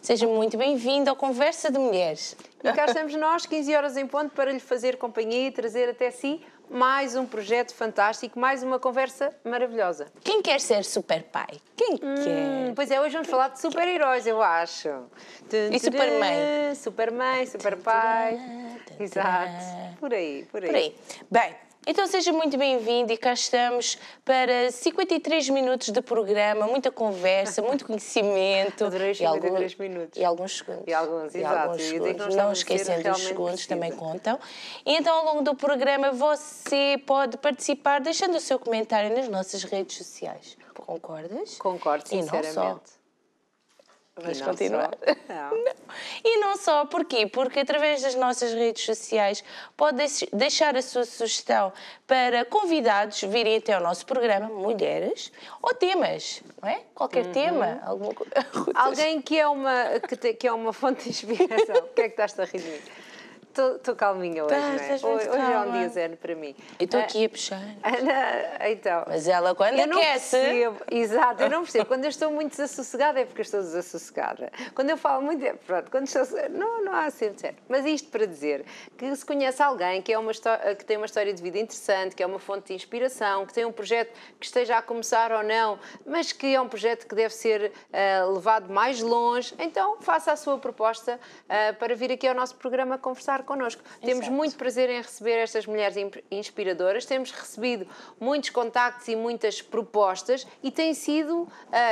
Seja muito bem-vindo ao Conversa de Mulheres. E cá estamos nós, 15 horas em ponto, para lhe fazer companhia e trazer até si mais um projeto fantástico, mais uma conversa maravilhosa. Quem quer ser super pai? Quem quer? Pois é, hoje vamos falar de super-heróis, eu acho. E supermãe. Supermãe, superpai. Exato. Por aí. Por aí. Bem, então seja muito bem-vindo e cá estamos para 53 minutos de programa, muita conversa, muito conhecimento. Adorei os 53 minutos. E alguns segundos. Segundos. Não esquecendo os segundos, também contam. E então, ao longo do programa, você pode participar deixando o seu comentário nas nossas redes sociais. Concordas? Concordo, sinceramente. E não só. Vamos continuar? Não. E não só, porquê? Porque através das nossas redes sociais pode deixar a sua sugestão para convidados virem até ao nosso programa, mulheres, ou temas, não é? Qualquer tema. Alguém que é uma fonte de inspiração. O que é que estás a rir de mim? Estou calminha hoje, não é? Hoje é um dia zen para mim. Eu estou aqui a puxar. Então, mas ela quando aquece... Exato, eu não percebo. Quando eu estou muito desassossegada é porque eu estou desassossegada. Quando eu falo muito, pronto, quando estou... Não há sempre certo. Mas isto para dizer que se conhece alguém que tem uma história de vida interessante, que é uma fonte de inspiração, que tem um projeto que esteja a começar ou não, mas que é um projeto que deve ser levado mais longe, então faça a sua proposta para vir aqui ao nosso programa conversar connosco. Temos muito prazer em receber estas mulheres inspiradoras, temos recebido muitos contactos e muitas propostas e tem sido,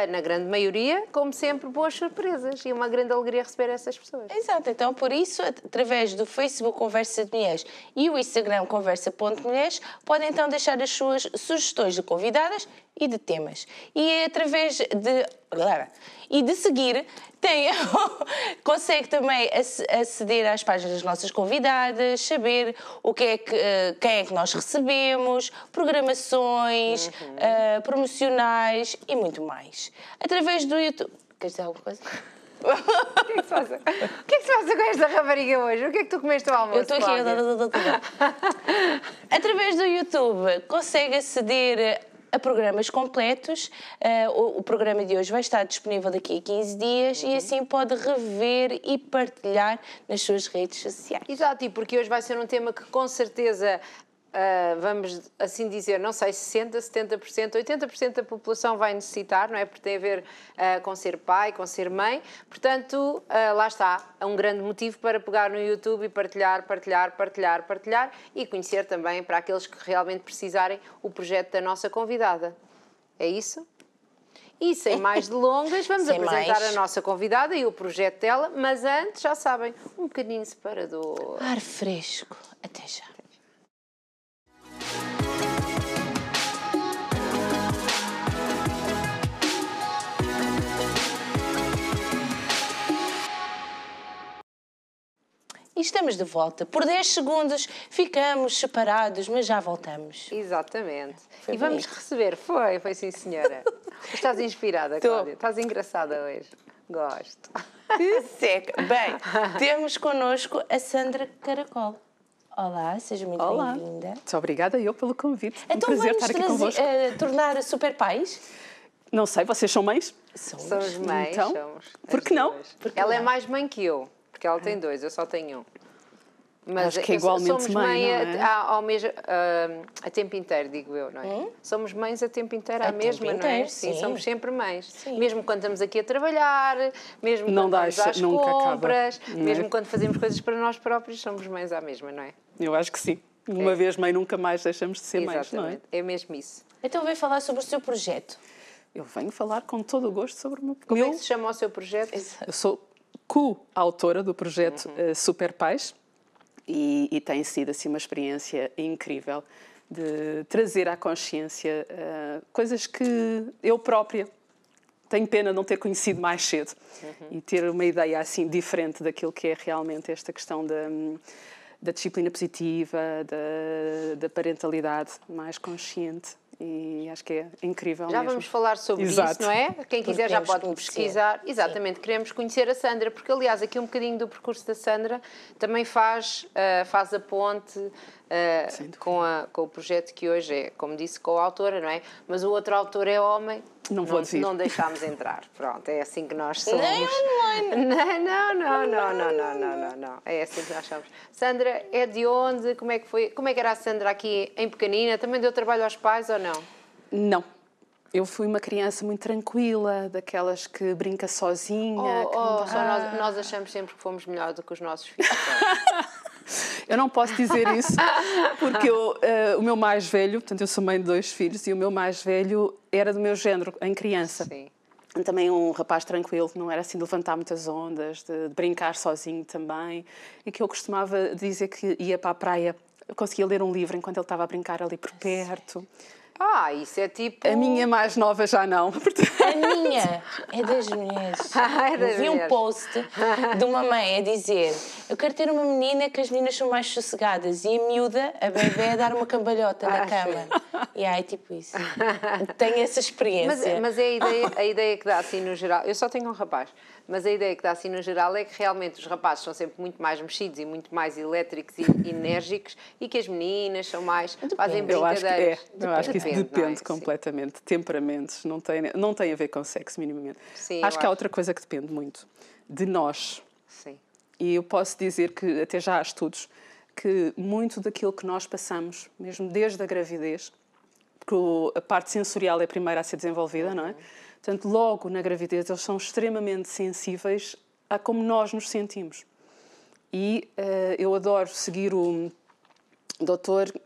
na grande maioria, como sempre, boas surpresas e uma grande alegria receber essas pessoas. Exato, então por isso, através do Facebook Conversa de Mulheres e o Instagram Conversa.mulheres, podem então deixar as suas sugestões de convidadas e de temas. E é através de seguir, consegue também aceder às páginas das nossas convidadas, saber quem é que nós recebemos, programações, promocionais e muito mais. Através do YouTube... Queres dizer alguma coisa? O que é que se passa? O que é que se passa com esta rapariga hoje? O que é que tu comeste ao almoço? Eu estou aqui... Através do YouTube consegue aceder a programas completos. O programa de hoje vai estar disponível daqui a 15 dias e assim pode rever e partilhar nas suas redes sociais. Exato, e porque hoje vai ser um tema que com certeza... vamos assim dizer, não sei, 60%, 70%, 80% da população vai necessitar, não é? Porque tem a ver com ser pai, com ser mãe. Portanto, lá está, é um grande motivo para pegar no YouTube e partilhar e conhecer também, para aqueles que realmente precisarem, o projeto da nossa convidada. É isso? E sem mais delongas, vamos apresentar a nossa convidada e o projeto dela, mas antes, já sabem, um bocadinho separador. Ar fresco. Até já. E estamos de volta. Por 10 segundos ficamos separados, mas já voltamos. Exatamente. E vamos receber. Foi sim, senhora. Estás inspirada, Cláudia. Estás engraçada hoje. Gosto. Que seca. Bem, temos connosco a Sandra Caracol. Olá, seja muito bem-vinda. Muito obrigada eu pelo convite. Então, um prazer estar aqui convosco. Tornar super pais? Não sei, vocês são mães? Somos mães. Então, somos. por que não? Ela é mais mãe que eu, porque ela tem 2, eu só tenho 1. Mas acho que é igualmente somos mãe, a tempo inteiro, digo eu, não é? Somos mães a tempo inteiro, à mesma, não é? Sim, somos sempre mães. Sim. Mesmo quando estamos aqui a trabalhar, mesmo quando vamos às compras, mesmo quando fazemos coisas para nós próprios, somos mães à mesma, não é? Eu acho que sim. Uma vez mãe, nunca mais deixamos de ser mães, não é? É mesmo isso. Então vem falar sobre o seu projeto. Eu venho falar com todo o gosto sobre o meu... Como é que se chama o seu projeto? Eu sou co-autora do projeto Super Pais. E tem sido assim uma experiência incrível de trazer à consciência coisas que eu própria tenho pena de não ter conhecido mais cedo e ter uma ideia assim diferente daquilo que é realmente esta questão da disciplina positiva, da parentalidade mais consciente. E acho que é incrível já mesmo. Vamos falar sobre isso, não é? Quem quiser já pode pesquisar. Exatamente, queremos conhecer a Sandra, porque aliás aqui um bocadinho do percurso da Sandra também faz a ponte com o projeto que hoje é, como disse, coautora, não é? Mas o outro autor é homem. Não vou dizer. Não deixámos entrar. Pronto, é assim que nós somos. Nem online. Não. É assim que nós somos. Sandra, é de onde? Como é que foi? Como é que era a Sandra aqui em pequenina? Também deu trabalho aos pais ou não? Não. Eu fui uma criança muito tranquila, daquelas que brinca sozinha. Que não dá... nós achamos sempre que fomos melhor do que os nossos filhos. Eu não posso dizer isso, porque o meu mais velho, portanto eu sou mãe de 2 filhos, e o meu mais velho era do meu género, em criança. Sim. Também um rapaz tranquilo, não era assim de levantar muitas ondas, de brincar sozinho também, e que eu costumava dizer que ia para a praia, eu conseguia ler um livro enquanto ele estava a brincar ali por perto. Isso é tipo... A minha mais nova já não. A minha é das mulheres. É das Eu vi um mulheres. post de uma mãe a dizer: eu quero ter uma menina que as meninas são mais sossegadas, e a miúda, a bebê, a dar uma cambalhota na cama. E é tipo isso. Tenho essa experiência. Mas é a ideia que dá assim no geral. Eu só tenho um rapaz, mas a ideia que dá assim no geral é que realmente os rapazes são sempre muito mais mexidos e muito mais elétricos e enérgicos, e que as meninas são mais. Fazem Eu acho brincadeiras. que eu acho que isso depende não é? completamente. Temperamentos não tem a ver com sexo, minimamente. Sim, acho que há outra coisa que depende muito de nós. Sim. E eu posso dizer que até já há estudos que muito daquilo que nós passamos, mesmo desde a gravidez, porque a parte sensorial é a primeira a ser desenvolvida, não é? Portanto, logo na gravidez eles são extremamente sensíveis a como nós nos sentimos. E eu adoro seguir o Dr.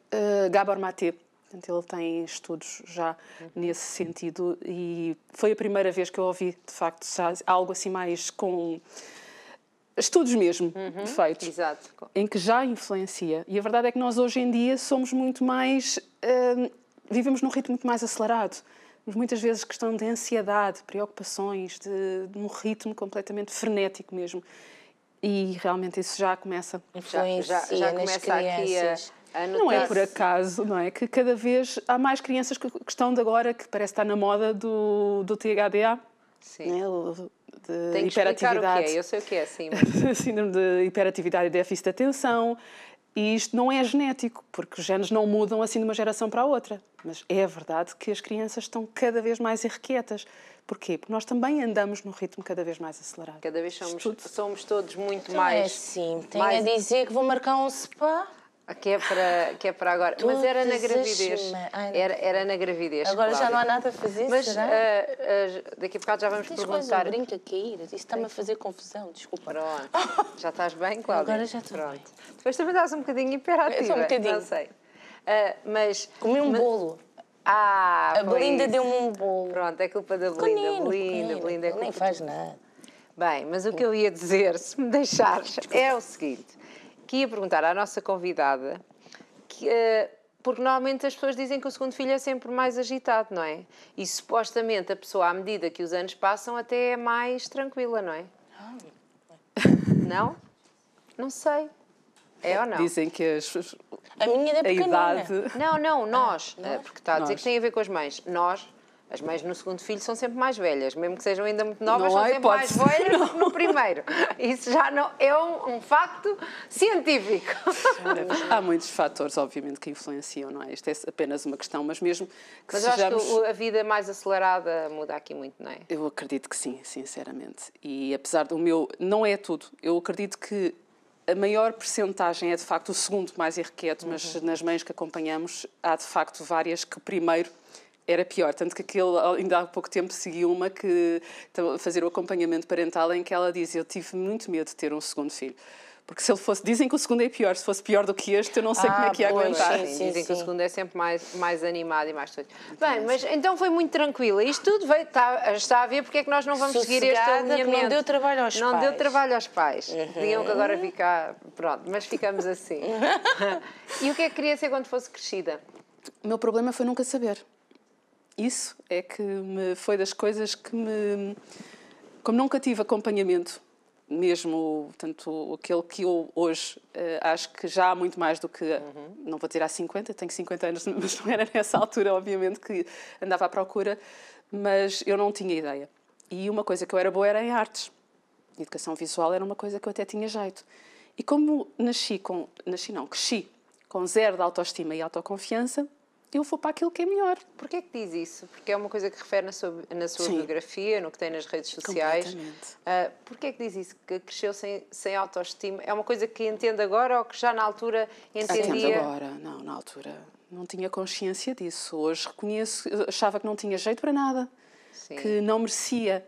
Gabor Maté. Portanto, ele tem estudos já nesse sentido, e foi a primeira vez que eu ouvi, de facto, algo assim mais com estudos mesmo feitos, Exato. em que já influencia. E a verdade é que nós hoje em dia somos muito mais... vivemos num ritmo muito mais acelerado. Muitas vezes questão de ansiedade, preocupações, de um ritmo completamente frenético mesmo. E realmente isso já começa... Influencia nas começa aqui crianças. a Não é por acaso, não é? Que cada vez há mais crianças que estão de agora, que parece estar na moda do THDA, Sim. né? De Tem que explicar o que hiperatividade. é. Eu sei o que é, sim. Mas... Síndrome de hiperatividade e déficit de atenção. E isto não é genético, porque os genes não mudam assim de uma geração para a outra. Mas é verdade que as crianças estão cada vez mais irrequietas. Porquê? Porque nós também andamos num ritmo cada vez mais acelerado. Cada vez somos todos muito Então mais... é assim, tenho a dizer que vou marcar um spa. Que é para agora. Mas era na gravidez. Era na gravidez. Agora claro. já não há nada a fazer, Mas será? daqui a bocado já vamos Tens perguntar. quase um brinco a cair. Isso está-me a fazer confusão, desculpa. Pronto. Já estás bem, Cláudia? Agora já estou Pronto. bem. Depois também estás um bocadinho hiperativa. Eu sou um bocadinho. Não sei. Mas... Comi um bolo. A Belinda deu-me um bolo. Pronto, é culpa da Belinda. Belinda é culpa nem faz nada. Bem, mas o que eu ia dizer, se me deixares, é o seguinte. Que ia perguntar à nossa convidada... porque normalmente as pessoas dizem que o segundo filho é sempre mais agitado, não é? E supostamente a pessoa, à medida que os anos passam, até é mais tranquila, não é? Não? Não sei. É ou não? Dizem que A minha é a pequenina. idade... Não, nós. Porque está a dizer Nós. que tem a ver com as mães. Nós, as mães no segundo filho, são sempre mais velhas. Mesmo que sejam ainda muito novas, Não são há sempre mais hipótese. velhas do que no primeiro. Isso já não é um facto científico. Há muitos fatores, obviamente, que influenciam, não é? Isto é apenas uma questão, mas mesmo que Mas eu sejamos... acho que a vida mais acelerada muda aqui muito, não é? Eu acredito que sim, sinceramente. E apesar do meu... Não é tudo. Eu acredito que a maior percentagem é, de facto, o segundo mais irrequieto, mas nas mães que acompanhamos, há, de facto, várias que o primeiro era pior. Tanto que ainda há pouco tempo segui uma que estava a fazer o acompanhamento parental, em que ela diz: eu tive muito medo de ter um segundo filho. Porque se ele fosse... Dizem que o segundo é pior. Se fosse pior do que este, eu não sei como é que ia pois, aguentar. sim. Dizem que o segundo é sempre mais animado e mais tudo. Bem, mas então foi muito tranquila. Isto tudo está a ver porque é que nós não vamos seguir este Sossegada, que alinhamento. não deu trabalho aos Não pais. deu trabalho aos pais. Digam que agora fica... Pronto, mas ficamos assim. E o que é que queria ser quando fosse crescida? O meu problema foi nunca saber. Isso é que foi das coisas que me... Como nunca tive acompanhamento, mesmo, tanto aquele que eu hoje acho que já há muito mais do que... Não vou dizer há 50, tenho 50 anos, mas não era nessa altura, obviamente, que andava à procura, mas eu não tinha ideia. E uma coisa que eu era boa era em artes. Educação visual era uma coisa que eu até tinha jeito. E como cresci com zero de autoestima e autoconfiança, eu vou para aquilo que é melhor. Porquê que diz isso? Porque é uma coisa que refere na sua Sim. biografia, no que tem nas redes sociais. Completamente. Porquê que diz isso? Que cresceu sem autoestima? É uma coisa que entende agora ou que já na altura entendia? Entendo agora. Não, na altura não tinha consciência disso. Hoje reconheço, achava que não tinha jeito para nada. Sim. Que não merecia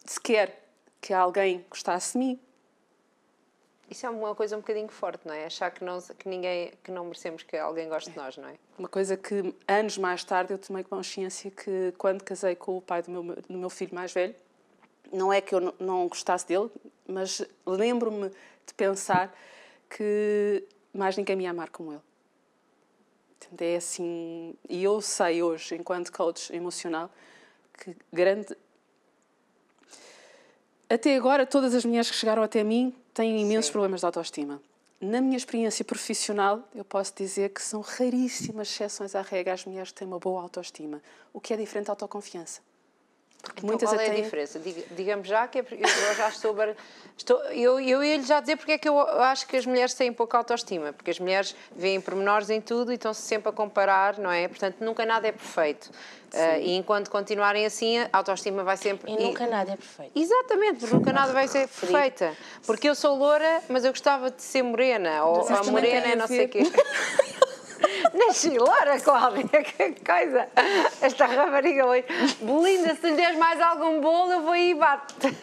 sequer que alguém gostasse de mim. Isso é uma coisa um bocadinho forte, não é? Achar que não merecemos que alguém goste de nós, não é? Uma coisa que, anos mais tarde, eu tomei consciência que, quando casei com o pai do meu filho mais velho, não é que eu não gostasse dele, mas lembro-me de pensar que mais ninguém me ia amar como ele. Portanto, é assim... E eu sei hoje, enquanto coach emocional, que grande... Até agora, todas as mulheres que chegaram até mim têm imensos problemas de autoestima. Na minha experiência profissional, eu posso dizer que são raríssimas exceções à regra as mulheres que têm uma boa autoestima. O que é diferente da autoconfiança. Porque então, muitas qual é a diferença? Diga-me já, que eu já eu ia-lhe já dizer porque é que eu acho que as mulheres têm pouca autoestima. Porque as mulheres veem pormenores em tudo e estão-se sempre a comparar, não é? Portanto, nunca nada é perfeito. E enquanto continuarem assim, a autoestima vai sempre... E nunca nada é perfeito. Exatamente, porque nunca nada vai ser perfeita. Porque eu sou loura, mas eu gostava de ser morena. Ou a morena é não sei o quê. Nasci loura, Cláudia, que coisa! Esta rapariga hoje, Belinda, se lhe des mais algum bolo, eu vou aí e bato-te.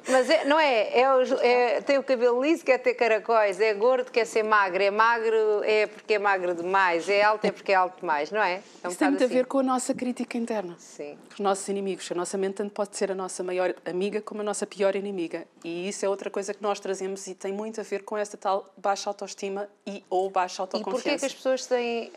Mas não é? Tem o cabelo liso, quer ter caracóis, é gordo, quer ser magro, é magro é porque é magro demais, é alto é porque é alto demais, não é? Isso tem muito a ver com a nossa crítica interna. Sim. Os nossos inimigos. A nossa mente tanto pode ser a nossa maior amiga como a nossa pior inimiga. E isso é outra coisa que nós trazemos e tem muito a ver com esta tal baixa autoestima ou baixa autoconfiança. E porquê que as pessoas têm...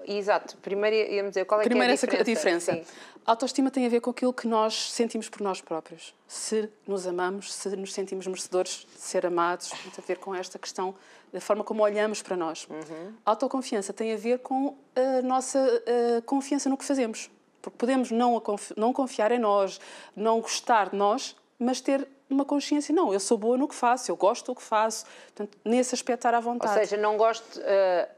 exato, primeiro íamos dizer qual é primeiro que é a diferença. Sim. A autoestima tem a ver com aquilo que nós sentimos por nós próprios. Se nos amamos, se nos sentimos merecedores de ser amados, tem a ver com esta questão da forma como olhamos para nós. A autoconfiança tem a ver com a nossa confiança no que fazemos. Porque podemos não confiar em nós, não gostar de nós, mas ter uma consciência, não, eu sou boa no que faço, eu gosto do que faço, portanto, nesse aspecto estar à vontade. Ou seja, não gosto,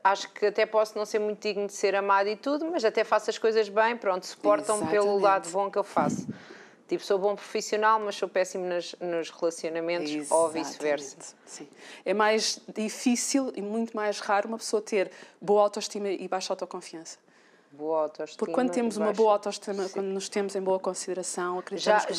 acho que até posso não ser muito digno de ser amado e tudo, mas até faço as coisas bem, pronto, suportam-me pelo lado bom que eu faço. Tipo, sou bom profissional, mas sou péssimo nos relacionamentos. Exatamente. Ou vice-versa. Sim. É mais difícil e muito mais raro uma pessoa ter boa autoestima e baixa autoconfiança. Boa autoestima. Porque quando temos uma boa autoestima, sim, quando nos temos em boa consideração, acreditamos que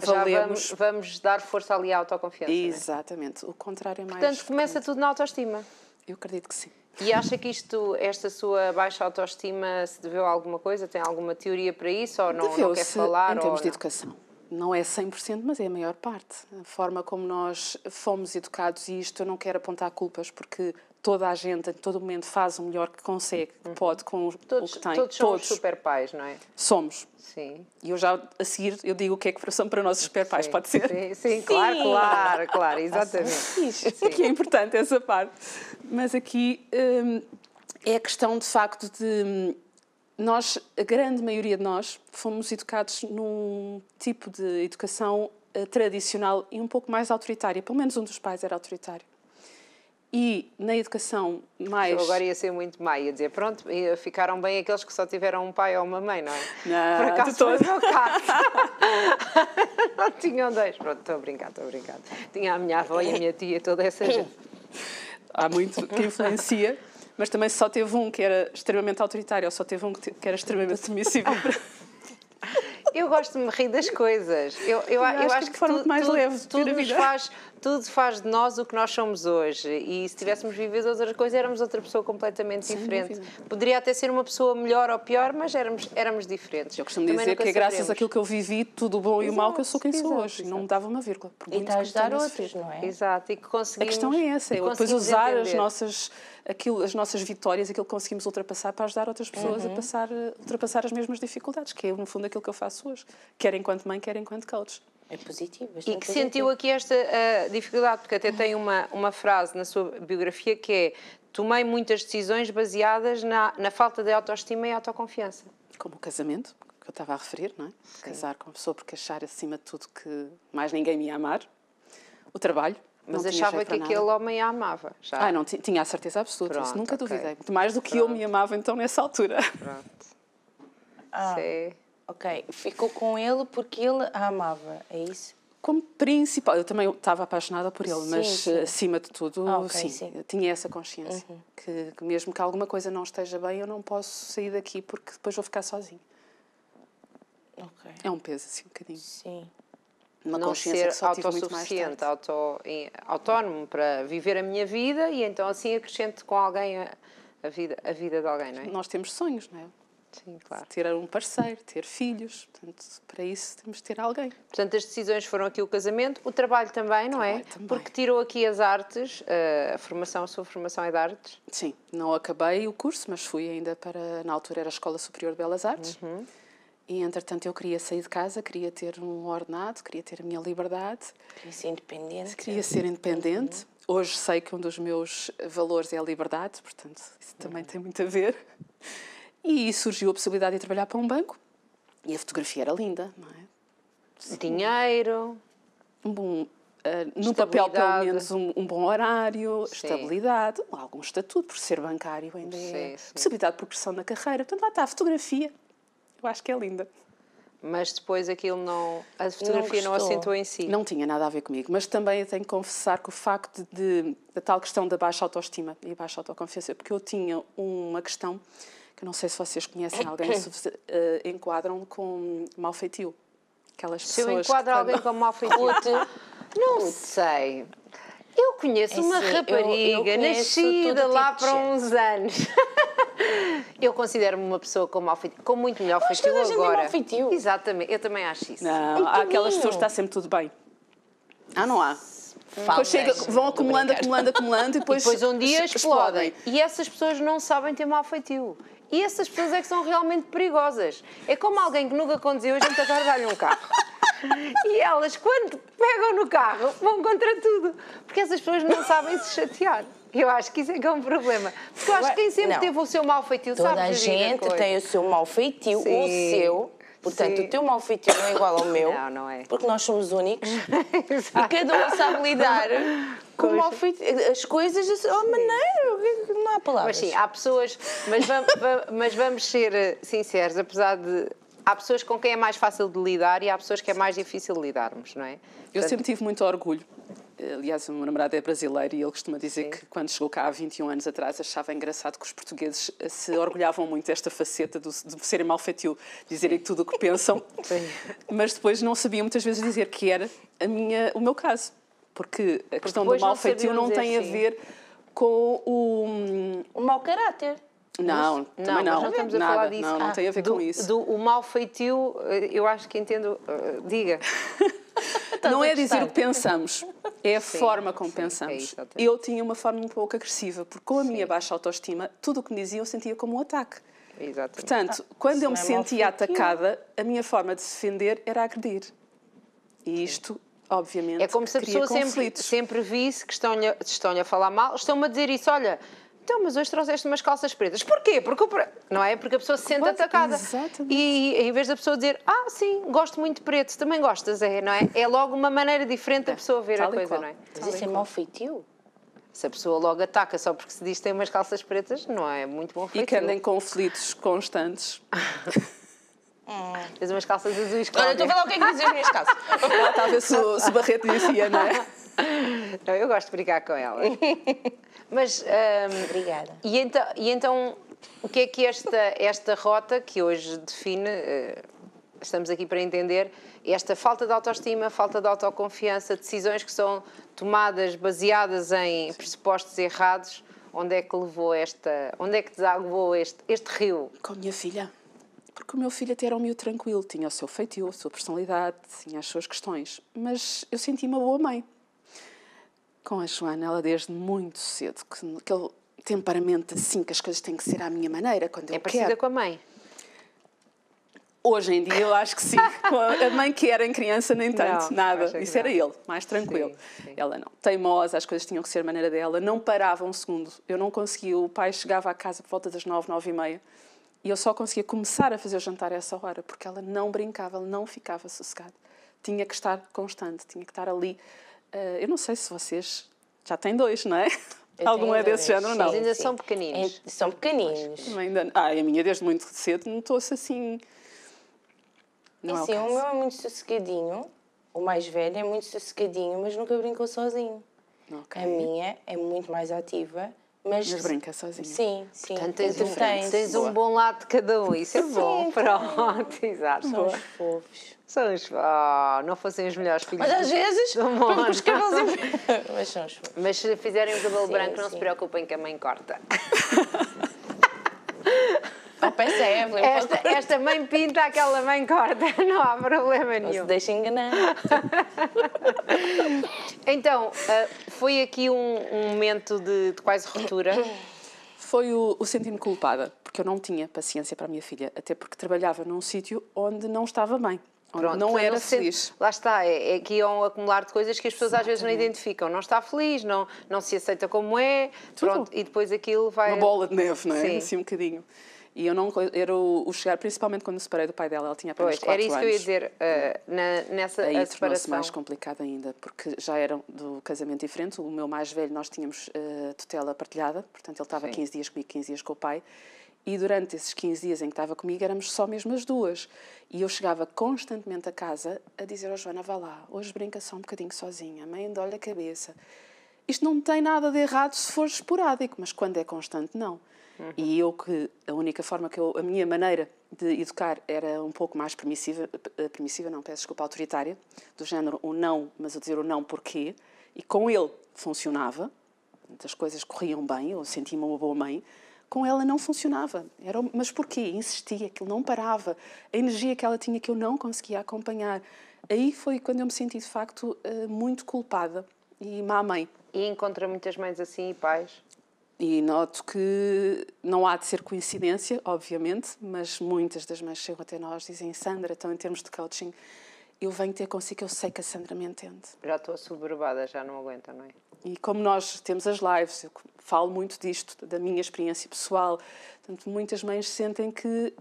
valemos. Já vamos dar força ali à autoconfiança. Exatamente. Não é? O contrário é mais... Portanto, começa tudo na autoestima. Eu acredito que sim. E acha que esta sua baixa autoestima se deveu a alguma coisa? Tem alguma teoria para isso? Ou não quer falar? Em termos de educação. Não é 100%, mas é a maior parte. A forma como nós fomos educados, e isto eu não quero apontar culpas, porque toda a gente, em todo momento, faz o melhor que consegue, que pode, com o que tem. Todos somos super pais, não é? Somos. Sim. E eu já, a seguir, eu digo o que é que são para nós os super pais, pode ser? Sim, claro, exatamente. Sim. Que é importante essa parte. Mas aqui é a questão, de facto, de... Nós, a grande maioria de nós, fomos educados num tipo de educação tradicional e um pouco mais autoritária. Pelo menos um dos pais era autoritário. E na educação mais... Eu agora ia ser muito má, ia dizer, pronto, ficaram bem aqueles que só tiveram um pai ou uma mãe, não é? Não, por acaso foi o meu caso. Não tinham dois. Pronto, estou a brincar. Tinha a minha avó e a minha tia, toda essa gente. Há muito que influencia. Mas também só teve um que era extremamente autoritário, ou só teve um que era extremamente submissivo. Eu gosto de me rir das coisas. Eu acho que forma mais leve tudo faz de nós o que nós somos hoje. E se tivéssemos vivido outras coisas, éramos outra pessoa completamente diferente. Poderia até ser uma pessoa melhor ou pior, mas éramos diferentes. Eu costumo dizer que é graças àquilo que eu vivi, tudo o bom e o mau, que eu sou quem sou hoje. E não me dava uma vírgula. E está a ajudar outros, não é? Exato. E que conseguimos... A questão é essa. É depois usar as nossas vitórias, aquilo que conseguimos ultrapassar, para ajudar outras pessoas a ultrapassar as mesmas dificuldades, que é, no fundo, aquilo que eu faço hoje. Quer enquanto mãe, quer enquanto coach. É positivo. E que sentiu aqui esta dificuldade, porque até tem uma frase na sua biografia que é: tomei muitas decisões baseadas na falta de autoestima e autoconfiança. Como o casamento, que eu estava a referir, não é? Sim. Casar com uma pessoa porque achar acima de tudo que mais ninguém me ia amar. O trabalho, Mas Não tinha achava jeito que para aquele nada. homem a amava. Já. Não, tinha a certeza absoluta, isso Pronto, nunca ok. duvidei. Muito mais do que eu me amava então nessa altura. Pronto. Ah. Sim. Ok, ficou com ele porque ele a amava, é isso? Como principal, eu também estava apaixonada por ele, Sim, mas sim. acima de tudo, Ok, sim, sim. eu tinha essa consciência. Que mesmo que alguma coisa não esteja bem, eu não posso sair daqui porque depois vou ficar sozinha. Ok, É um peso, assim, um bocadinho. sim. Uma Não consciência que ser só tive muito mais autossuficiente, tarde. autónomo para viver a minha vida e então assim acrescento com alguém a vida de alguém, não é? Nós temos sonhos, não é? Sim, claro. Ter um parceiro, ter filhos, portanto, para isso temos de ter alguém. Portanto, as decisões foram aqui o casamento, o trabalho também, não é? Trabalho também. Porque tirou aqui as artes, a sua formação é de artes. Sim, não acabei o curso, mas fui ainda para, na altura era a Escola Superior de Belas Artes. E, entretanto, eu queria sair de casa, queria ter um ordenado, queria ter a minha liberdade, Queria ser independente. queria ser independente. Hoje sei que um dos meus valores é a liberdade, portanto, isso também tem muito a ver. E surgiu a possibilidade de trabalhar para um banco. E a fotografia era linda, não é? Dinheiro, No papel, pelo Estabilidade. menos, um bom horário, Sim. estabilidade, algum estatuto, por ser bancário ainda é. Sim. Possibilidade de progressão na carreira. Portanto, lá está a fotografia. Eu acho que é linda. mas depois aquilo não... A fotografia não gostou. assentou em si. Não tinha nada a ver comigo, mas também eu tenho que confessar que o facto da tal questão da baixa autoestima e baixa autoconfiança, porque eu tinha uma questão, que eu não sei se vocês conhecem alguém, se enquadram com mau feitio. Aquelas Se eu pessoas enquadro que alguém como mal feitio... Ruth, Não sei. Eu conheço uma assim, rapariga eu conheço nascida todo lá tipo de para uns anos. Eu considero-me uma pessoa com muito melhor acho que feitio toda a gente tem agora. mau feitio. Exatamente, eu também acho isso. Não, há aquelas pessoas que está sempre tudo bem. Não há. Depois vão acumulando e depois Um dia explodem. E essas pessoas não sabem ter mau feitio. E essas pessoas é que são realmente perigosas. É como alguém que nunca conduziu, a gente agora dá-lhe um carro. E elas, quando pegam no carro, vão contra tudo. Porque essas pessoas não sabem se chatear. Eu acho que isso é que é um problema. Porque eu acho que quem sempre Não. teve o seu mau feitio sabe Toda a gerir gente coisa. tem o seu mau feitio, Sim. o seu. Portanto, Sim. o teu mau feitio não é igual ao meu. Não, não é. Porque nós somos únicos. E cada um sabe lidar com o mau feitio. As coisas da sua maneira. Não há palavras. Mas sim, há pessoas... Mas vamos ser sinceros, apesar de... Há pessoas com quem é mais fácil de lidar e há pessoas que é mais difícil lidarmos, não é? Eu sempre tive muito orgulho. Aliás, o meu namorado é brasileiro e ele costuma dizer que quando chegou cá há 21 anos atrás achava engraçado que os portugueses se orgulhavam muito desta faceta de serem mal feitio, dizerem tudo o que pensam, mas depois não sabiam muitas vezes dizer que era o meu caso. Porque a questão do depois mal não feitio sabiam não dizer tem a sim. ver com O mau caráter. Não, também mas não. não estamos a Nada. falar disso. Não tem a ver com isso. O mau feitio, eu acho que entendo... diga. Não é a dizer gostar. o que pensamos, é a Sim, forma como sim, pensamos. é isso, exatamente. Eu tinha uma forma um pouco agressiva, porque com a minha baixa autoestima, tudo o que me diziam eu sentia como um ataque. Exatamente. Portanto, quando eu me não é mau sentia feitio. atacada, a minha forma de se defender era agredir. E isto, obviamente, É como se a cria pessoa conflitos. sempre visse que estão-lhe a falar mal, estão-me a dizer isso, olha, então, mas hoje trouxeste umas calças pretas. Porquê? Não é? Porque a pessoa se sente atacada. Exatamente. E em vez da pessoa dizer, sim, gosto muito de preto, também gostas, não é? É logo uma maneira diferente da pessoa ver a tal e coisa, qual. não é? Mas isso é mau feitio. Se a pessoa logo ataca só porque se diz que tem umas calças pretas, não é muito bom E feitio. que anda em conflitos constantes. Tens umas calças azuis, Olha, Cláudia. estou a falar o que é que dizem as minhas calças. Ela está a ver se o Barreto dizia, não é? Não, eu gosto de brincar com ela. Mas, Obrigada. e então, o que é que esta rota, que hoje define, estamos aqui para entender, esta falta de autoestima, falta de autoconfiança, decisões que são tomadas baseadas em pressupostos errados, onde é que levou onde é que desaguou este rio? Com a minha filha. Porque o meu filho até era um miúdo tranquilo, tinha o seu feitio, a sua personalidade, tinha as suas questões. Mas eu senti uma boa mãe. Com a Joana, ela desde muito cedo, aquele temperamento assim, que as coisas têm que ser à minha maneira, quando eu É parecida quero. com a mãe. Hoje em dia eu acho que sim. A mãe que era em criança nem tanto, Não, nada. acho que Isso era não. ele, mais tranquilo. Sim. Ela não. Teimosa, as coisas tinham que ser a maneira dela, não parava um segundo. Eu não conseguia, o pai chegava à casa por volta das 9, 9h30 e eu só conseguia começar a fazer o jantar a essa hora, porque ela não brincava, ela não ficava sossegada. Tinha que estar constante, tinha que estar ali eu não sei se vocês já têm 2, não é? Eu Algum tenho é desse 2, género, não? Mas ainda sim. são pequeninos. São pequeninos. Também ainda... a minha desde muito cedo notou-se assim... Não é o Assim, o caso. meu é muito sossegadinho, o mais velho é muito sossegadinho, mas nunca brincou sozinho. Ok. A minha é muito mais ativa, mas... Mas brinca sozinha. Sim, sim. Portanto, tens entretém-se. um bom lado de cada um, isso é bom. Pronto, exato. São os fofos. São os... não fossem os melhores filhos. Mas às vezes, do põe mundo. com os cabelos em... Mas são os fofos. Mas se fizerem o cabelo Sim, branco, não se sim. preocupem que a mãe corta. Ou peça a Evelyn. Esta mãe pinta, aquela mãe corta. Não há problema Não se nenhum. deixa enganar. Então, foi aqui um momento de quase ruptura. Foi o sentir-me culpada, porque eu não tinha paciência para a minha filha, até porque trabalhava num sítio onde não estava bem, onde Pronto, não portanto, era se sente- feliz. Lá está, é que iam acumular de coisas que as pessoas às vezes não Exatamente. identificam. Não está feliz, não se aceita como é, pronto, e depois aquilo vai... Uma bola de neve, não é? Sim. Assim um bocadinho. E eu não... Era o chegar, principalmente quando me separei do pai dela, ela tinha apenas Pois, 4 era isso anos. que eu ia dizer, nessa Aí a tornou-se separação. mais complicado ainda, porque já era do casamento diferente. O meu mais velho, nós tínhamos tutela partilhada, portanto ele estava Sim. 15 dias comigo, 15 dias com o pai. E durante esses 15 dias em que estava comigo, éramos só mesmo as duas. E eu chegava constantemente a casa a dizer ao Joana, vá lá, hoje brinca só um bocadinho sozinha, a mãe dói-lhe a cabeça. Isto não tem nada de errado se for esporádico, mas quando é constante, não. E a única forma a minha maneira de educar era um pouco mais permissiva, não, peço desculpa, autoritária, do género o não, mas eu dizer o não porquê, e com ele funcionava, as coisas corriam bem, eu sentia-me uma boa mãe. Com ela não funcionava. Mas porquê? Insistia, aquilo não parava. A energia que ela tinha que eu não conseguia acompanhar. Aí foi quando eu me senti, de facto, muito culpada e má mãe. E encontra muitas mães assim e pais. E noto que não há de ser coincidência, obviamente, mas muitas das mães chegam até nós e dizem, Sandra, então em termos de coaching, eu venho ter consigo que eu sei que a Sandra me entende. Já estou assoberbada, já não aguento, não é? E como nós temos as lives, eu falo muito disto, da minha experiência pessoal, portanto, muitas mães sentem que,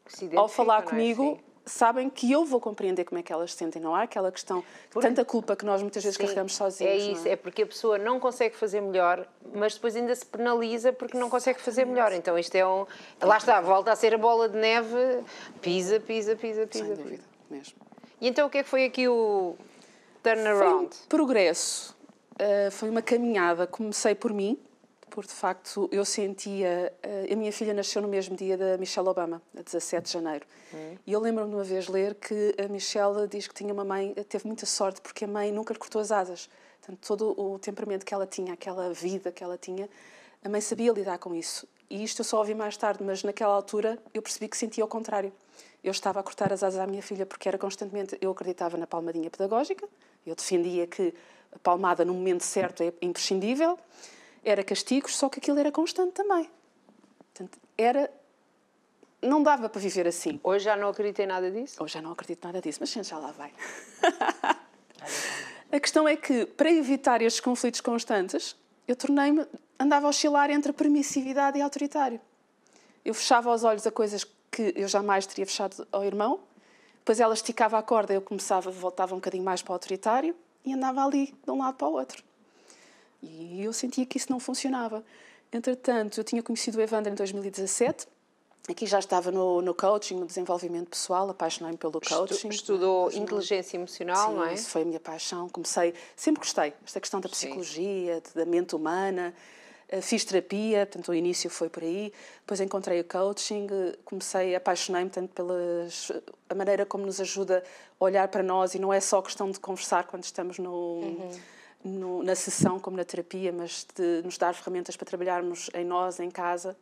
Se ao falar identificam, não é? comigo, Sim. sabem que eu vou compreender como é que elas se sentem. Não há aquela questão, tanta culpa que nós muitas vezes Sim, carregamos sozinhos. é isso, não é porque a pessoa não consegue fazer melhor, mas depois ainda se penaliza porque não consegue fazer melhor. Então isto é um... Lá está, volta a ser a bola de neve, pisa. Sem dúvida, mesmo. E então o que é que foi aqui o Foi um turnaround? progresso, foi uma caminhada. Comecei por mim, porque de facto eu sentia... a minha filha nasceu no mesmo dia da Michelle Obama, a 17 de janeiro. E eu lembro-me de uma vez ler que a Michelle diz que tinha uma mãe, teve muita sorte porque a mãe nunca lhe cortou as asas. Portanto, todo o temperamento que ela tinha, aquela vida que ela tinha, a mãe sabia lidar com isso. E isto eu só ouvi mais tarde, mas naquela altura eu percebi que sentia ao contrário. Eu estava a cortar as asas à minha filha porque era constantemente... Eu acreditava na palmadinha pedagógica, eu defendia que a palmada no momento certo é imprescindível, era castigos, só que aquilo era constante também. Portanto, não dava para viver assim. Hoje já não acredito em nada disso? Hoje já não acredito nada disso, mas já lá vai. A questão é que, para evitar estes conflitos constantes, eu andava a oscilar entre a permissividade e autoritário. Eu fechava os olhos a coisas que eu jamais teria fechado ao irmão, depois ela esticava a corda, eu voltava um bocadinho mais para o autoritário e andava ali de um lado para o outro. E eu sentia que isso não funcionava. Entretanto, eu tinha conhecido o Evandro em 2017, aqui já estava no coaching, no desenvolvimento pessoal, apaixonei-me pelo coaching. Estudou inteligência emocional, Sim, não é? isso foi a minha paixão. Sempre gostei, esta questão da psicologia, da mente humana. Fiz terapia, portanto, o início foi por aí. Depois encontrei o coaching, apaixonei-me tanto pela maneira como nos ajuda a olhar para nós, e não é só questão de conversar quando estamos na sessão, como na terapia, mas de nos dar ferramentas para trabalharmos em nós, em casa.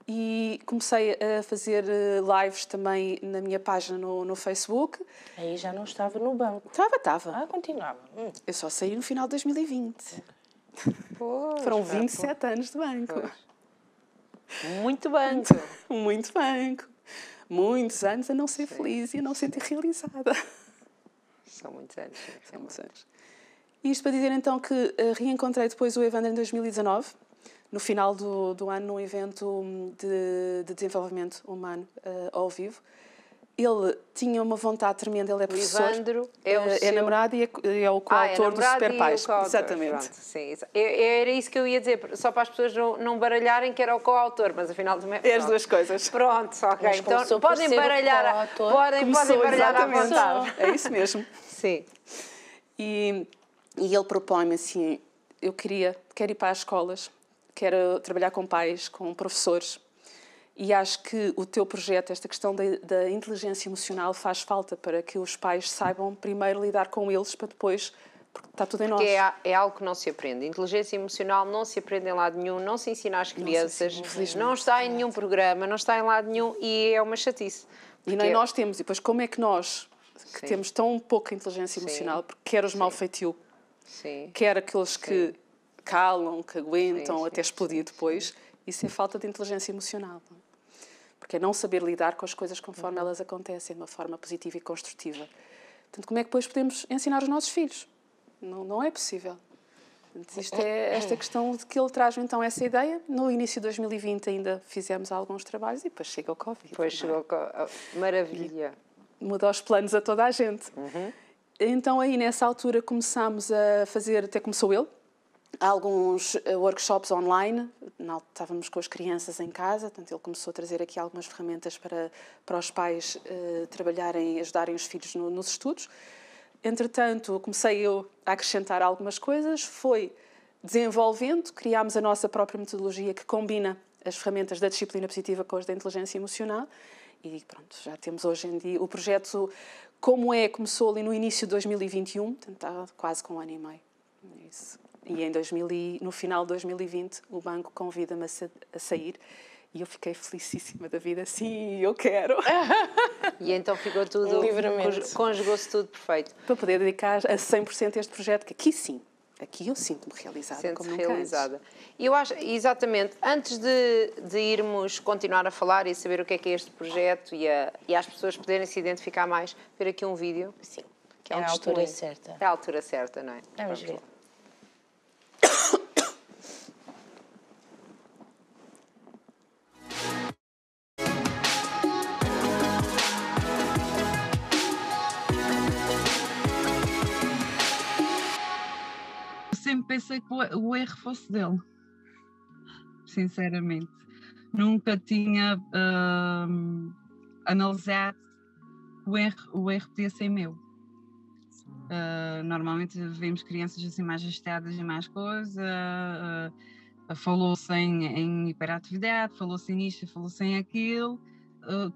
E comecei a fazer lives também na minha página no Facebook. Aí já não estava no banco. Estava. Ah, continuava. Eu só saí no final de 2020. Pois, Foram 27 anos de banco. Muito banco. Muito banco. Muitos anos a não ser feliz e a não sentir realizada. São muitos anos. São muitos anos. E isto para dizer então que reencontrei depois o Evandro em 2019, no final do ano, num evento de desenvolvimento humano ao vivo. ele tinha uma vontade tremenda, ele é professor. Evandro é o seu... namorado e é o coautor do Super Pais. Exatamente. Pronto, sim, era isso que eu ia dizer, só para as pessoas não baralharem que era o coautor, mas afinal também... É as duas coisas. Pronto, ok. Mas Então podem baralhar, podem baralhar à vontade. É isso mesmo. Sim. E ele propõe-me assim, quero ir para as escolas, quero trabalhar com pais, com professores, e acho que o teu projeto, esta questão da inteligência emocional, faz falta para que os pais saibam primeiro lidar com eles, para depois, porque está tudo em nós. Porque é algo que não se aprende. Inteligência emocional não se aprende em lado nenhum, não se ensina às crianças, não está em nenhum programa, não está em lado nenhum e é uma chatice. E nem nós temos. E depois, como é que nós, que temos tão pouca inteligência emocional, porque quer os mal-feitio, quer aqueles que calam, que aguentam até explodir depois, isso é falta de inteligência emocional. Não é? Porque é não saber lidar com as coisas conforme elas acontecem, de uma forma positiva e construtiva. Portanto, como é que depois podemos ensinar os nossos filhos? Não é possível. Portanto, isto é esta questão de que ele traz então essa ideia. No início de 2020 ainda fizemos alguns trabalhos e depois chega o Covid. Depois chegou o Covid. Maravilha. E muda os planos a toda a gente. Então aí nessa altura começámos a fazer, até começou ele, alguns workshops online. Estávamos com as crianças em casa, portanto ele começou a trazer aqui algumas ferramentas para os pais trabalharem, ajudarem os filhos nos estudos. Entretanto, comecei eu a acrescentar algumas coisas, foi desenvolvendo, criámos a nossa própria metodologia que combina as ferramentas da disciplina positiva com as da inteligência emocional e pronto, já temos hoje em dia o projeto começou ali no início de 2021, portanto está quase com 1 ano e meio. Isso. E no final de 2020 o banco convida-me a sair e eu fiquei felicíssima da vida. Sim, eu quero. E então ficou tudo, conjugou-se tudo perfeito. Para poder dedicar a 100% a este projeto, que aqui sim, aqui eu sinto-me realizada. Sente-se realizada. E eu acho, exatamente, antes de irmos continuar a falar e saber o que é este projeto e as pessoas poderem se identificar mais, ver aqui um vídeo. Sim, que é a altura certa. É a altura certa, não é? Vamos ver. Sempre pensei que o erro fosse dele, sinceramente. Nunca tinha analisado que o erro podia ser meu. Normalmente vemos crianças assim mais agitadas e mais coisas, falou-se em hiperatividade, falou-se nisto, falou-se em aquilo,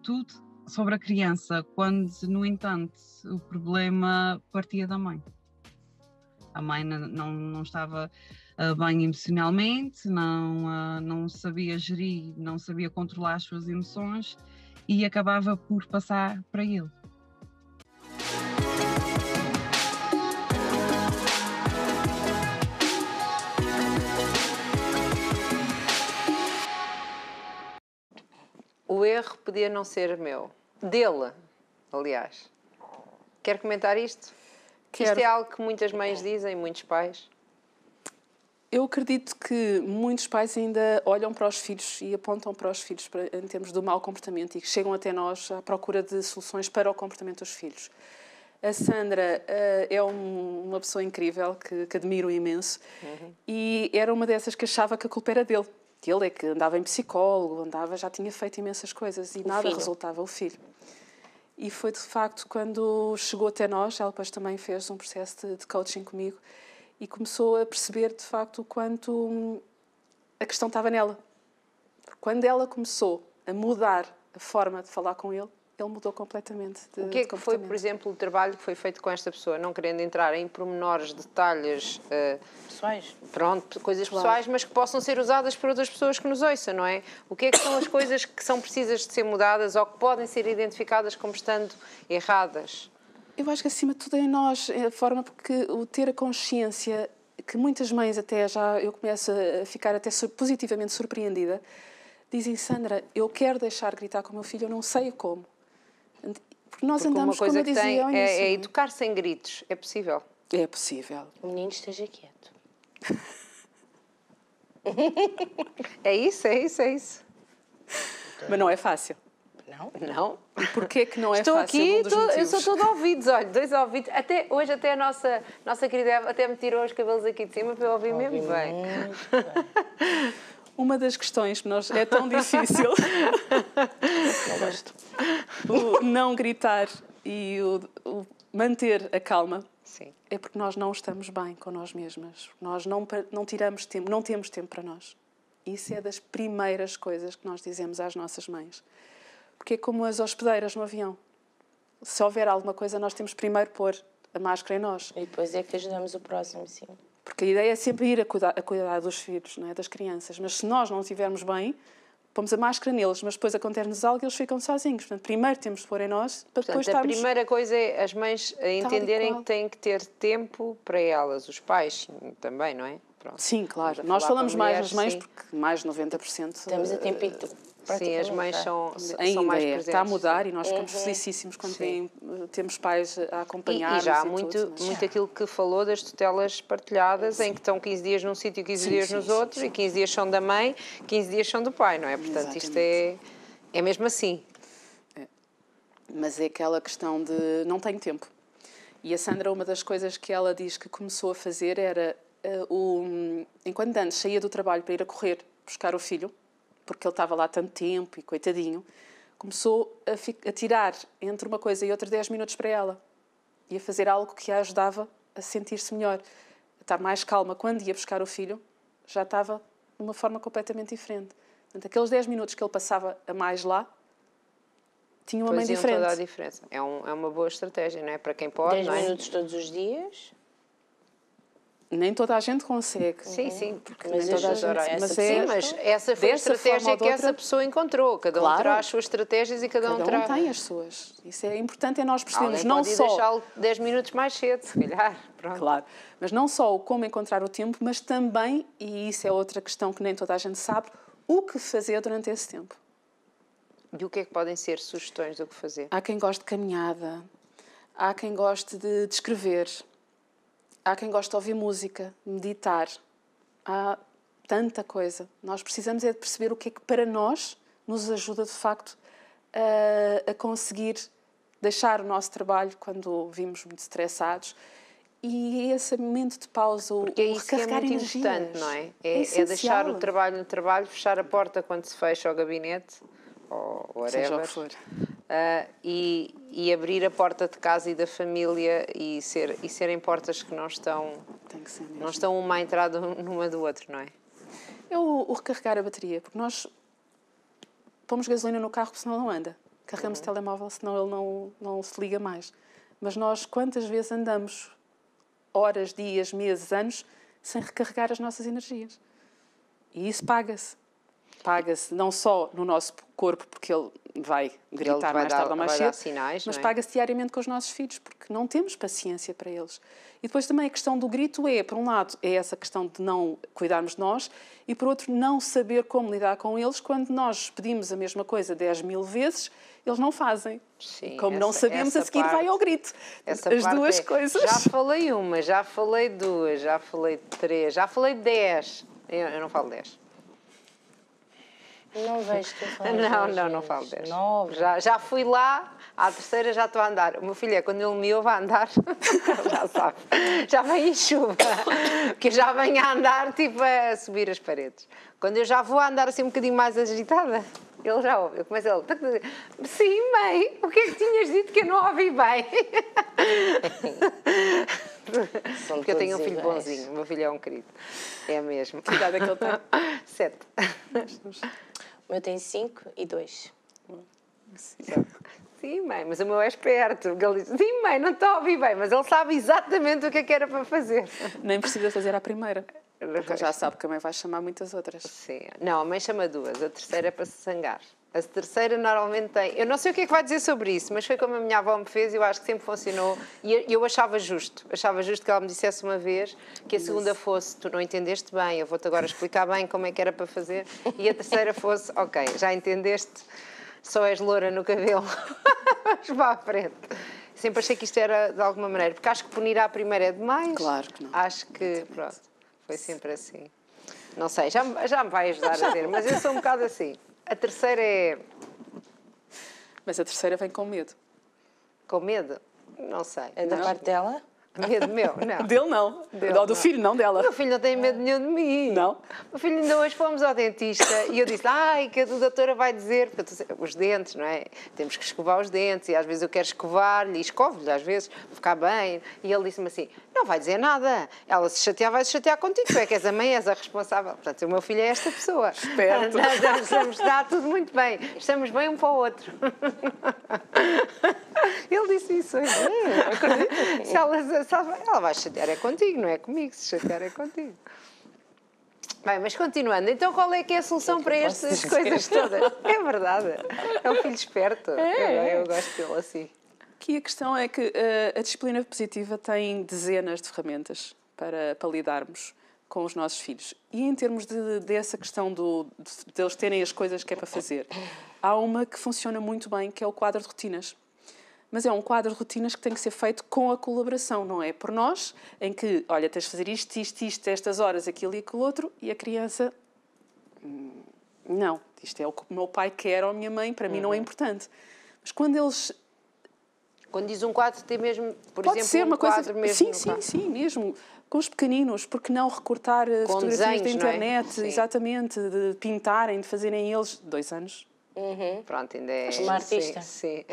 tudo sobre a criança, quando, no entanto, o problema partia da mãe. A mãe não estava bem emocionalmente, não sabia gerir, não sabia controlar as suas emoções e acabava por passar para ele. O erro podia não ser meu. Dele, aliás. Quer comentar isto? Quero. Isto é algo que muitas mães dizem, muitos pais. Eu acredito que muitos pais ainda olham para os filhos e apontam para os filhos em termos do mau comportamento e que chegam até nós à procura de soluções para o comportamento dos filhos. A Sandra é uma pessoa incrível que admiro imenso e era uma dessas que achava que a culpa era dele. Que ele é que andava em psicólogo, já tinha feito imensas coisas e nada resultava, o filho. E foi, de facto, quando chegou até nós, ela depois também fez um processo de coaching comigo e começou a perceber, de facto, o quanto a questão estava nela. Porque quando ela começou a mudar a forma de falar com ele mudou completamente de O que é que foi, por exemplo, o trabalho que foi feito com esta pessoa? Não querendo entrar em pormenores, detalhes... pessoais. Pronto, coisas pessoais, mas que possam ser usadas por outras pessoas que nos ouçam, não é? O que é que são as coisas que são precisas de ser mudadas ou que podem ser identificadas como estando erradas? Eu acho que, acima de tudo, é em nós, é a forma porque o ter a consciência, que muitas mães até eu começo a ficar até positivamente surpreendida, dizem, Sandra, eu quero deixar de gritar com o meu filho, eu não sei como. Porque nós andamos, como eu dizia ao início. É educar sem gritos, é possível? É possível. O menino esteja quieto. É isso. Mas não é fácil. Não. Não? Não. E porquê que não é Estou fácil? aqui, Um dos eu motivos. sou todo ouvidos, olha, 2 ouvidos. Hoje até a nossa querida Eva até me tirou os cabelos aqui de cima para eu ouvir mesmo Ouvi bem. muito bem. Uma das questões que nós é tão difícil Não gosto. o não gritar e o manter a calma Sim. é porque nós não estamos bem com nós mesmas. Nós não tiramos tempo, não temos tempo para nós. Isso é das primeiras coisas que nós dizemos às nossas mães. Porque é como as hospedeiras no avião. Se houver alguma coisa, nós temos primeiro pôr a máscara em nós. E depois é que ajudamos o próximo, sim. Porque a ideia é sempre ir a cuidar dos filhos, não é? Das crianças. Mas se nós não estivermos bem, pomos a máscara neles, mas depois acontece-nos algo e eles ficam sozinhos. Portanto, primeiro temos de pôr em nós, para depois Portanto, a estarmos... primeira coisa é as mães entenderem qual. que têm que ter tempo para elas. Os pais também, não é? Pronto. Sim, claro. Estamos a Nós falar falamos para mais mulheres, das mães sim. porque mais de 90%... Temos a tempito. Sim, as mães são Ainda mais é. presentes. Está a mudar sim. e nós ficamos felicíssimos quando Sim. temos pais a acompanhar-nos. E já há tudo, muito mas- aquilo que falou das tutelas partilhadas, em que estão 15 dias num sítio e 15 Sim, dias sim, nos sim, outros, sim. e 15 dias são da mãe, 15 dias são do pai, não é? Portanto, isto é mesmo assim. Mas é aquela questão de não tenho tempo. E a Sandra, uma das coisas que ela diz que começou a fazer era, enquanto antes saía do trabalho para ir a correr buscar o filho, porque ele estava lá tanto tempo e coitadinho, começou a tirar entre uma coisa e outra 10 minutos para ela. E a fazer algo que a ajudava a sentir-se melhor. A estar mais calma. Quando ia buscar o filho, já estava de uma forma completamente diferente. Portanto, aqueles 10 minutos que ele passava a mais lá, tinha uma mãe Faziam diferente. toda a diferença. É uma boa estratégia, não é? Para quem pode, 10 não é? minutos todos os dias. Nem toda a gente consegue. Sim, sim, porque Mas nem toda a ajuda gente. essa mas pessoa. Sim, mas essa foi a dessa estratégia forma ou que de essa outra- pessoa encontrou. Cada um Claro. terá as suas estratégias e cada um terá. Cada um tem as suas. Isso é importante, é nós percebermos Alguém não pode ir só... deixá-lo 10 minutos mais cedo, se calhar. Pronto. Claro, mas não só o como encontrar o tempo, mas também, e isso é outra questão que nem toda a gente sabe, o que fazer durante esse tempo. E o que é que podem ser sugestões do que fazer? Há quem goste de caminhada, há quem goste de escrever, há quem goste de ouvir música, meditar. Há tanta coisa. Nós precisamos é de perceber o que é que para nós nos ajuda de facto a conseguir deixar o nosso trabalho quando vimos muito estressados. E esse momento de pausa, Porque é o isso que é recarregar muito energias, importante, não é? É essencial. deixar o trabalho no trabalho, fechar a porta quando se fecha o gabinete, ou whatever. Seja o que for. E abrir a porta de casa e da família e serem portas que não estão Tem que ser mesmo. não estão uma à entrada numa do outro, não é? É o recarregar a bateria, porque nós pomos gasolina no carro, porque senão não anda. Carregamos o telemóvel, senão ele não se liga mais. Mas nós, quantas vezes andamos horas, dias, meses, anos, sem recarregar as nossas energias? E isso paga-se. Paga-se não só no nosso corpo, porque ele vai gritar mais tarde ou mais vai dar cedo, sinais, mas não é? paga-se diariamente com os nossos filhos, porque não temos paciência para eles. E depois também a questão do grito por um lado, é essa questão de não cuidarmos de nós, e por outro, não saber como lidar com eles quando nós pedimos a mesma coisa 10.000 vezes, eles não fazem. Sim, Como não sabemos, a essa seguir vai parte- ao grito. Essa As parte duas é, coisas. Já falei uma, já falei duas, já falei 3, já falei 10. Eu não falo 10. Não vejo tu a falar Não falo 10. 9. Já fui lá, à terceira já estou a andar. O meu filho quando ele me ouve a andar, já sabe, já vem em chuva, porque eu já venho a andar tipo a subir as paredes. Quando eu já vou a andar assim um bocadinho mais agitada, ele já ouve. Eu começo a dizer, sim, mãe, o que é que tinhas dito que eu não ouvi bem? São Porque eu tenho um todos filho iguais. bonzinho, o meu filho é um querido. É mesmo. Que idade é que ele tem? 7. O meu tem 5 e 2. Sim, mãe, mas o meu é esperto. Porque ele diz, sim, mãe, não estou a ouvir bem, mas ele sabe exatamente o que é que era para fazer. Nem precisa fazer à primeira. Porque já sabe que a mãe vai chamar muitas outras. Sim. Não, a mãe chama 2, a terceira é para se zangar. A terceira normalmente tem... Eu não sei o que é que vai dizer sobre isso, mas foi como a minha avó me fez e eu acho que sempre funcionou. E eu achava justo. Achava justo que ela me dissesse uma vez que a segunda fosse, tu não entendeste bem, eu vou-te agora explicar bem como é que era para fazer. E a terceira fosse, ok, já entendeste, só és loura no cabelo. Vamos para a frente. Sempre achei que isto era de alguma maneira, porque acho que punir à primeira é demais. Claro que não. Acho que, pronto, foi sempre assim. Não sei, já me vai ajudar a dizer, mas eu sou um bocado assim. A terceira é... Mas a terceira vem com medo. Com medo? Não sei. É da parte dela? Medo meu? Não. Dele não. Dele, Do não. filho, não dela. Meu filho não tem medo nenhum de mim. Não? Meu filho, ainda hoje fomos ao dentista e eu disse, que a doutora vai dizer, porque os dentes, não é? Temos que escovar os dentes e às vezes eu quero escovar-lhe e escovo-lhe às vezes, para ficar bem. E ele disse-me assim, não vai dizer nada. Ela se chatear, vai se chatear contigo. Tu é que és a mãe, és a responsável. Portanto, o meu filho é esta pessoa. Esperto. Está tudo muito bem. Estamos bem um para o outro. Ele disse isso hoje. Se ela vai chatear é contigo, não é comigo. Se chatear é contigo. Bem, mas continuando. Então qual é que é a solução para estas coisas todas? É verdade. É um filho esperto. Eu gosto dele assim. Aqui a questão é que a disciplina positiva tem dezenas de ferramentas para lidarmos com os nossos filhos. E em termos dessa questão deles terem as coisas que é para fazer, há uma que funciona muito bem, que é o quadro de rotinas. Mas é um quadro de rotinas que tem que ser feito com a colaboração, não é por nós, em que, olha, tens de fazer isto, estas horas, aquilo e aquilo outro, e a criança, não, isto é o que o meu pai quer ou a minha mãe, para mim não é importante. Mas quando eles... Quando diz um quadro, tem mesmo, por Pode exemplo, ser uma coisa... quadro mesmo. Sim, mesmo. Com os pequeninos, porque não recortar fotografias desenhos, da internet, não é? Exatamente, de pintarem, de fazerem eles 2 anos. Pronto, ainda é... Uma artista. Sim.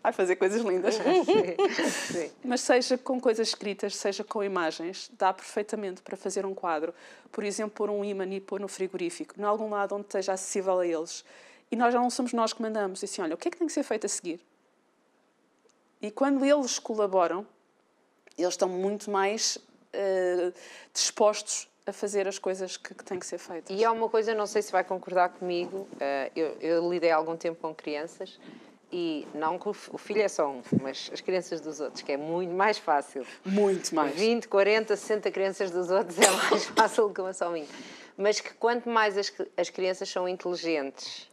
Vai fazer coisas lindas. Sim. Mas seja com coisas escritas, seja com imagens, dá perfeitamente para fazer um quadro. Por exemplo, pôr um ímã e pôr no frigorífico, em algum lado onde esteja acessível a eles. E nós já não somos nós que mandamos. E assim, olha, o que é que tem que ser feito a seguir? E quando eles colaboram, eles estão muito mais dispostos a fazer as coisas que têm que ser feitas. E há uma coisa, não sei se vai concordar comigo, eu lidei há algum tempo com crianças e não que o filho é só um, mas as crianças dos outros, que é muito mais fácil. Muito mais. 20, 40, 60 crianças dos outros é mais fácil que uma só minha. Mas que quanto mais as crianças são inteligentes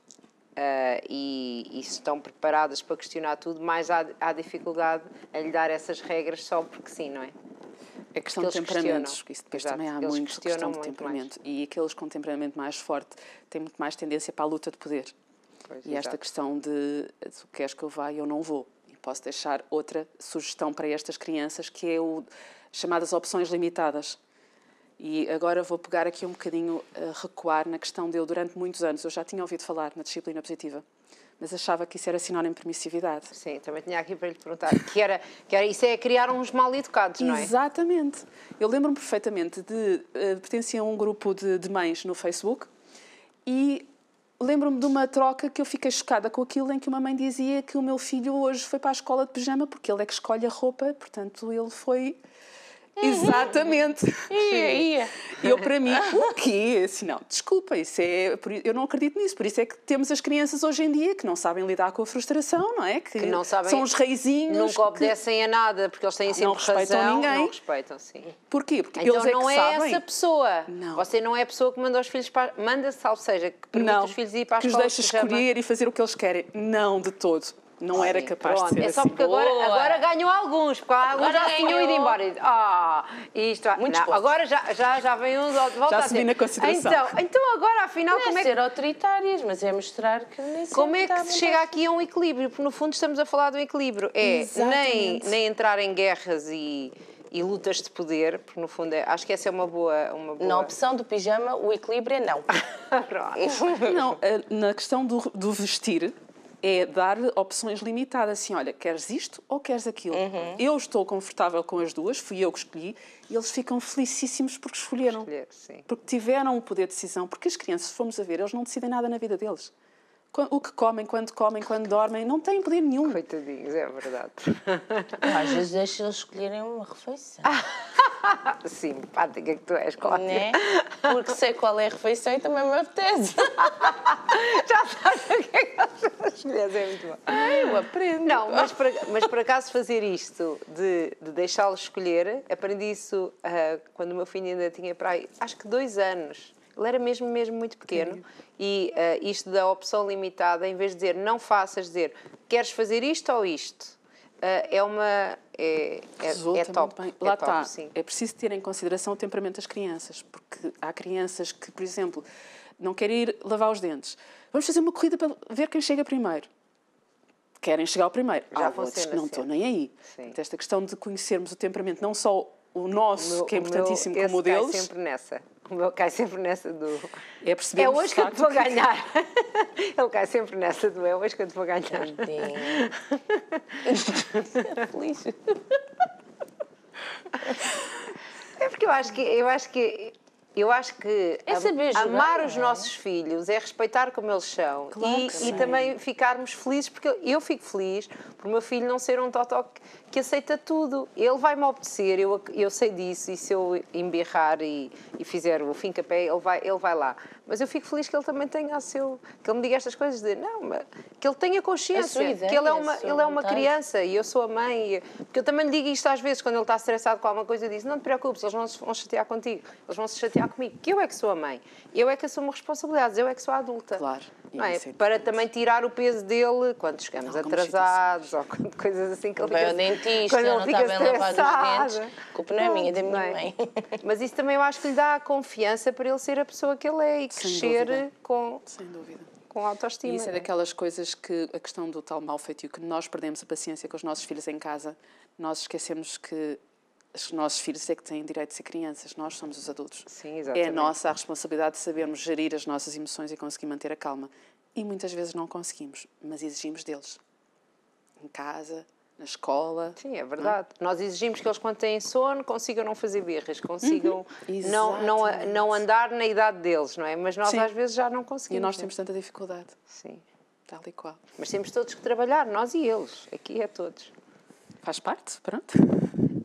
e estão preparadas para questionar tudo, mais há dificuldade em lhe dar essas regras só porque sim, não é? É questão de temperamentos, isso depois Exato, também há eles muito questão de muito temperamento. mais. E aqueles com temperamento mais forte têm muito mais tendência para a luta de poder. Pois, e esta exato. questão de tu queres que eu vá e eu não vou. E posso deixar outra sugestão para estas crianças, que é chamadas opções limitadas. E agora vou pegar aqui um bocadinho a recuar na questão de eu, durante muitos anos, eu já tinha ouvido falar na disciplina positiva, mas achava que isso era sinónimo de permissividade. Sim, também tinha aqui para lhe perguntar. Que era isso é criar uns mal-educados, não é? Exatamente. Eu lembro-me perfeitamente pertencia a um grupo de mães no Facebook e lembro-me de uma troca que eu fiquei chocada com aquilo, em que uma mãe dizia que o meu filho hoje foi para a escola de pijama porque ele é que escolhe a roupa, portanto ele foi... Exatamente. Ia. Eu, para mim, o quê? Assim, não, desculpa, eu não acredito nisso. Por isso é que temos as crianças hoje em dia que não sabem lidar com a frustração, não é? Que não sabem, são os reizinhos. Nunca obedecem a nada, porque eles têm sempre não respeitam razão. ninguém. Não respeitam, sim. Porquê? Porque Então eles é não que é sabem. essa pessoa. Não. Você não é a pessoa que manda os filhos para... Manda, salvo seja, que permite Não, os filhos ir para a que os escola deixa de pijama. escolher e fazer o que eles querem. Não, de todo. Não era capaz Pronto, de ser é só assim. porque Boa. agora ganham alguns, porque alguns Agora já se tinham ganhou. ido embora. Muitos Não, poucos. agora já vem uns de volta Já a subi dizer, na consideração. Então agora, afinal, Não como é é que... ser autoritárias, mas é mostrar que nem Como sempre é que está se à chega vontade. aqui a um equilíbrio? Porque, no fundo, estamos a falar de um equilíbrio. É Exatamente. nem entrar em guerras e lutas de poder, porque, no fundo, acho que essa é uma boa... Na opção do pijama, o equilíbrio é não. Pronto. Não, na questão do vestir, é dar opções limitadas. Assim, olha, queres isto ou queres aquilo? Eu estou confortável com as duas, fui eu que escolhi, e eles ficam felicíssimos porque escolheram. Sim. Porque tiveram o poder de decisão. Porque as crianças, se formos a ver, eles não decidem nada na vida deles. O que comem, quando dormem, não têm poder nenhum. Coitadinhos, é verdade. Às vezes deixa eles escolherem uma refeição. Simpática que tu és, Cláudia. Né? Porque sei qual é a refeição e também me apetece. Já sabes o que é que eles escolheram, é muito bom. Eu aprendo. Não, mas por acaso fazer isto de deixá-los escolher, aprendi isso quando o meu filho ainda tinha para aí, acho que 2 anos. Ele era mesmo muito pequeno. E isto da opção limitada, em vez de dizer não faças, dizer queres fazer isto ou isto, Resulta top. muito bem. É Lá top, está. sim. É preciso ter em consideração o temperamento das crianças, porque há crianças que, por exemplo, não querem ir lavar os dentes. Vamos fazer uma corrida para ver quem chega primeiro. querem chegar ao primeiro. Já Há outros que funciona não estão sempre. nem aí. Sim. Portanto, esta questão de conhecermos o temperamento, não só o nosso, que é importantíssimo, como o esse cai deles, sempre nessa. O meu cai sempre nessa do... é perceber É hoje que eu te vou ganhar. Ele cai sempre nessa do é hoje que eu te vou ganhar. Tadinho. Feliz. É porque eu acho que É saber jogar, amar os não é? nossos filhos é respeitar como eles são Claro que e sim. também ficarmos felizes, porque eu fico feliz por o meu filho não ser um totó que aceita tudo. Ele vai-me obedecer, eu sei disso, e se eu embirrar e fizer o fim-capé, ele vai lá. Mas eu fico feliz que ele também tenha que ele me diga estas coisas de não, mas que ele tenha consciência, A sua ideia, que ele é a uma, sua ele é uma vontade. criança e eu sou a mãe. Porque eu também lhe digo isto às vezes, quando ele está estressado com alguma coisa, eu digo, não te preocupes, eles não se vão chatear contigo, eles vão se chatear comigo, que eu é que sou a mãe, eu é que assumo responsabilidades, eu é que sou a adulta. Claro, e Não é? isso é Para importante. também tirar o peso dele quando chegamos Algumas atrasados ou quando coisas assim que ele Vai fica, ao dentista, quando não ele está fica bem lavado os estressado. dentes. A culpa não é minha, é da Não minha é? mãe. Mas isso também eu acho que lhe dá a confiança para ele ser a pessoa que ele é e Sem crescer dúvida. com Sem dúvida. autoestima. E isso é não é? daquelas coisas que a questão do tal mau feitio, que nós perdemos a paciência com os nossos filhos em casa, nós esquecemos que os nossos filhos é que têm direito de ser crianças, nós somos os adultos. Sim, É exatamente. a nossa responsabilidade de sabermos gerir as nossas emoções e conseguir manter a calma. E muitas vezes não conseguimos, mas exigimos deles. Em casa, na escola. Sim, é verdade. Nós exigimos que eles, quando têm sono, consigam não fazer birras, consigam Exatamente. não andar na idade deles, não é? Mas nós Sim. às vezes já não E conseguimos. nós não é? temos tanta dificuldade, Sim. tal e qual. Mas temos todos que trabalhar, nós e eles. Aqui é todos. Faz parte, pronto.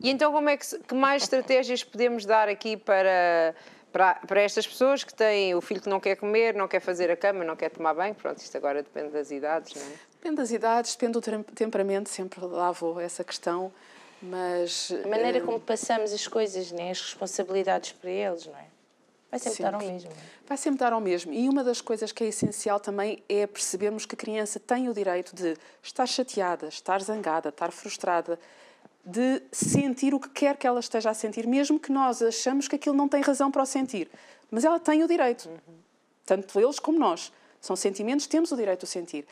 E então como é que mais estratégias podemos dar aqui para estas pessoas que têm o filho que não quer comer, não quer fazer a cama, não quer tomar banho? Pronto, isto agora depende das idades, não é? Depende das idades, depende do temperamento, sempre lá vou a essa questão, mas... A maneira como passamos as coisas, né? As responsabilidades para eles, não é? Vai sempre dar ao mesmo. Não é? Vai sempre dar ao mesmo. E uma das coisas que é essencial também é percebermos que a criança tem o direito de estar chateada, estar zangada, estar frustrada, de sentir o que quer que ela esteja a sentir, mesmo que nós achamos que aquilo não tem razão para o sentir. Mas ela tem o direito. Tanto eles como nós. São sentimentos, temos o direito de sentir.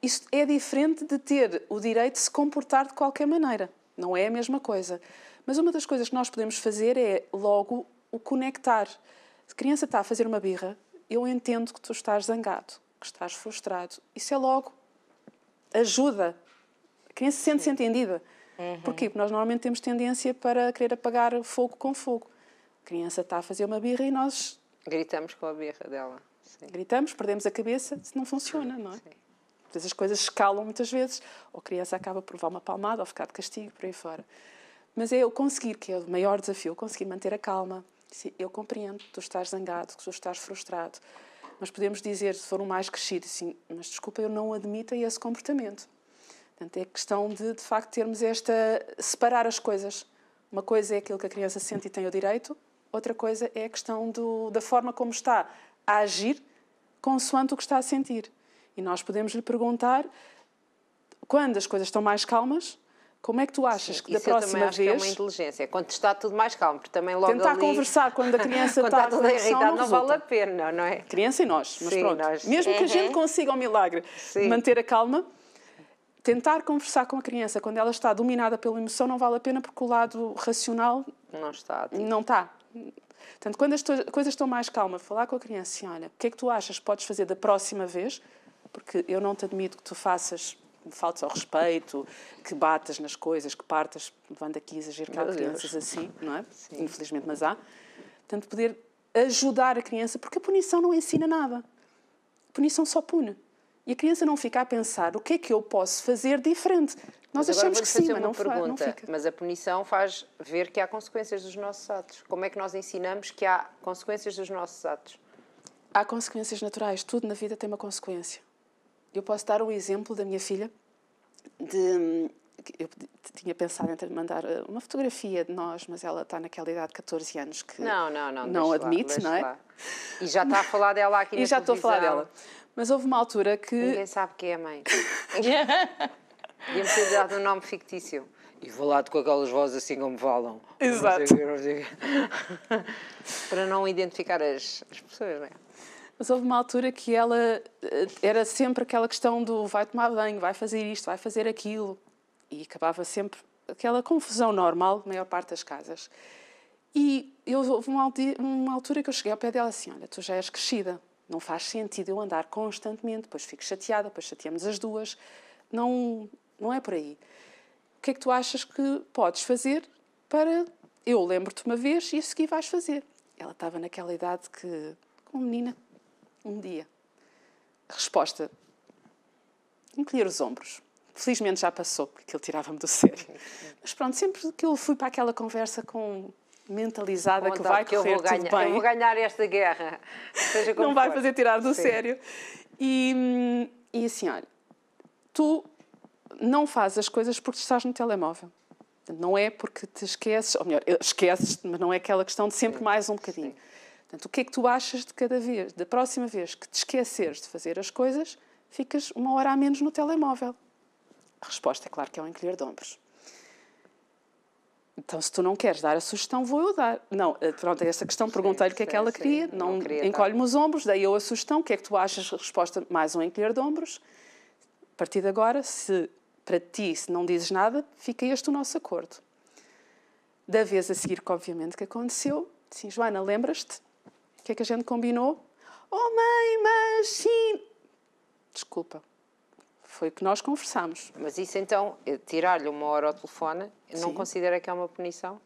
Isso é diferente de ter o direito de se comportar de qualquer maneira. Não é a mesma coisa. Mas uma das coisas que nós podemos fazer é logo o conectar. Se a criança está a fazer uma birra, eu entendo que tu estás zangado, que estás frustrado. Isso é logo ajuda. A criança sente-se entendida. Porquê? Porque nós normalmente temos tendência para querer apagar fogo com fogo. A criança está a fazer uma birra e nós Gritamos com a birra dela. Sim. gritamos, perdemos a cabeça, isso não funciona, não é? Sim. Depois as coisas escalam muitas vezes, ou a criança acaba por levar uma palmada ou ficar de castigo, por aí fora. Mas é eu conseguir, que é o maior desafio, conseguir manter a calma. Eu compreendo que tu estás zangado, que tu estás frustrado. Nós podemos dizer, se for um mais crescido, assim, mas desculpa, eu não admito esse comportamento. Portanto, é questão de facto, termos separar as coisas. Uma coisa é aquilo que a criança sente e tem o direito, outra coisa é a questão da forma como está a agir consoante o que está a sentir. E nós podemos lhe perguntar, quando as coisas estão mais calmas, como é que tu achas que da Isso eu também próxima acho que é uma vez... inteligência. Quando está tudo mais calmo, porque também logo Tentar ali... conversar quando a criança quando está está com toda emoção, irritada, não vale resulta. a pena, não é? Criança e nós, mas Sim, pronto. nós. Mesmo que a gente consiga o milagre Sim. de manter a calma, tentar conversar com a criança quando ela está dominada pela emoção não vale a pena porque o lado racional Não está ativo. não está. Portanto, quando as coisas estão mais calmas, falar com a criança assim, olha, o que é que tu achas que podes fazer da próxima vez? Porque eu não te admito que tu faças, faltes ao respeito, que batas nas coisas, que partas, levando aqui exagero que há Meu crianças Deus. assim, não é? Sim. Infelizmente, mas há. Portanto, poder ajudar a criança, porque a punição não ensina nada. A punição só pune. E a criança não fica a pensar o que é que eu posso fazer diferente. Nós Mas agora achamos vou-lhe que fazer sim, mas uma não pergunta. fica. Mas a punição faz ver que há consequências dos nossos atos. Como é que nós ensinamos que há consequências dos nossos atos? Há consequências naturais. Tudo na vida tem uma consequência. Eu posso dar um exemplo da minha filha. Eu tinha pensado em mandar uma fotografia de nós, mas ela está naquela idade de 14 anos que não admite, não é? Lá. E já está a falar dela aqui na E já estou a falar televisão. dela. Mas houve uma altura que... Ninguém sabe quem é a mãe. Devíamos ter dado um nome fictício. E falado com aquelas vozes assim como falam. Exato. Para não identificar as pessoas, não é? Mas houve uma altura que ela era sempre aquela questão do vai tomar banho, vai fazer isto, vai fazer aquilo. E acabava sempre aquela confusão normal, na maior parte das casas. E houve uma altura que eu cheguei ao pé dela assim, olha, tu já és crescida, não faz sentido eu andar constantemente, depois fico chateada, depois chateamos as duas. Não é por aí. O que é que tu achas que podes fazer para... Eu lembro-te uma vez e a seguir vais fazer. Ela estava naquela idade que, como menina, um dia. A resposta, encolher os ombros. Felizmente já passou, porque aquilo tirava-me do sério. Mas pronto, sempre que eu fui para aquela conversa mentalizada que vai correr tudo bem. Eu vou ganhar esta guerra. Seja como não vai for. fazer tirar do Sim. sério. E assim, olha, tu não fazes as coisas porque estás no telemóvel. Não é porque te esqueces, ou melhor, esqueces, mas não é aquela questão de sempre mais um bocadinho. Sim. Portanto, o que é que tu achas de cada vez, da próxima vez que te esqueceres de fazer as coisas, ficas 1 hora a menos no telemóvel? A resposta é claro que é um encolher de ombros. Então, se tu não queres dar a sugestão, vou eu dar. Não, pronto, essa questão, perguntei-lhe o que é que ela queria, não encolhe-me os ombros, dei eu a sugestão, o que é que tu achas? A resposta, mais um encolher de ombros. A partir de agora, se para ti, se não dizes nada, fica este o nosso acordo. Da vez a seguir, que obviamente que aconteceu, sim, Joana, lembras-te? O que é que a gente combinou? Oh mãe, mas sim... Desculpa. Foi o que nós conversámos. Mas isso então, tirar-lhe 1 hora ao telefone, não Sim. considera que é uma punição?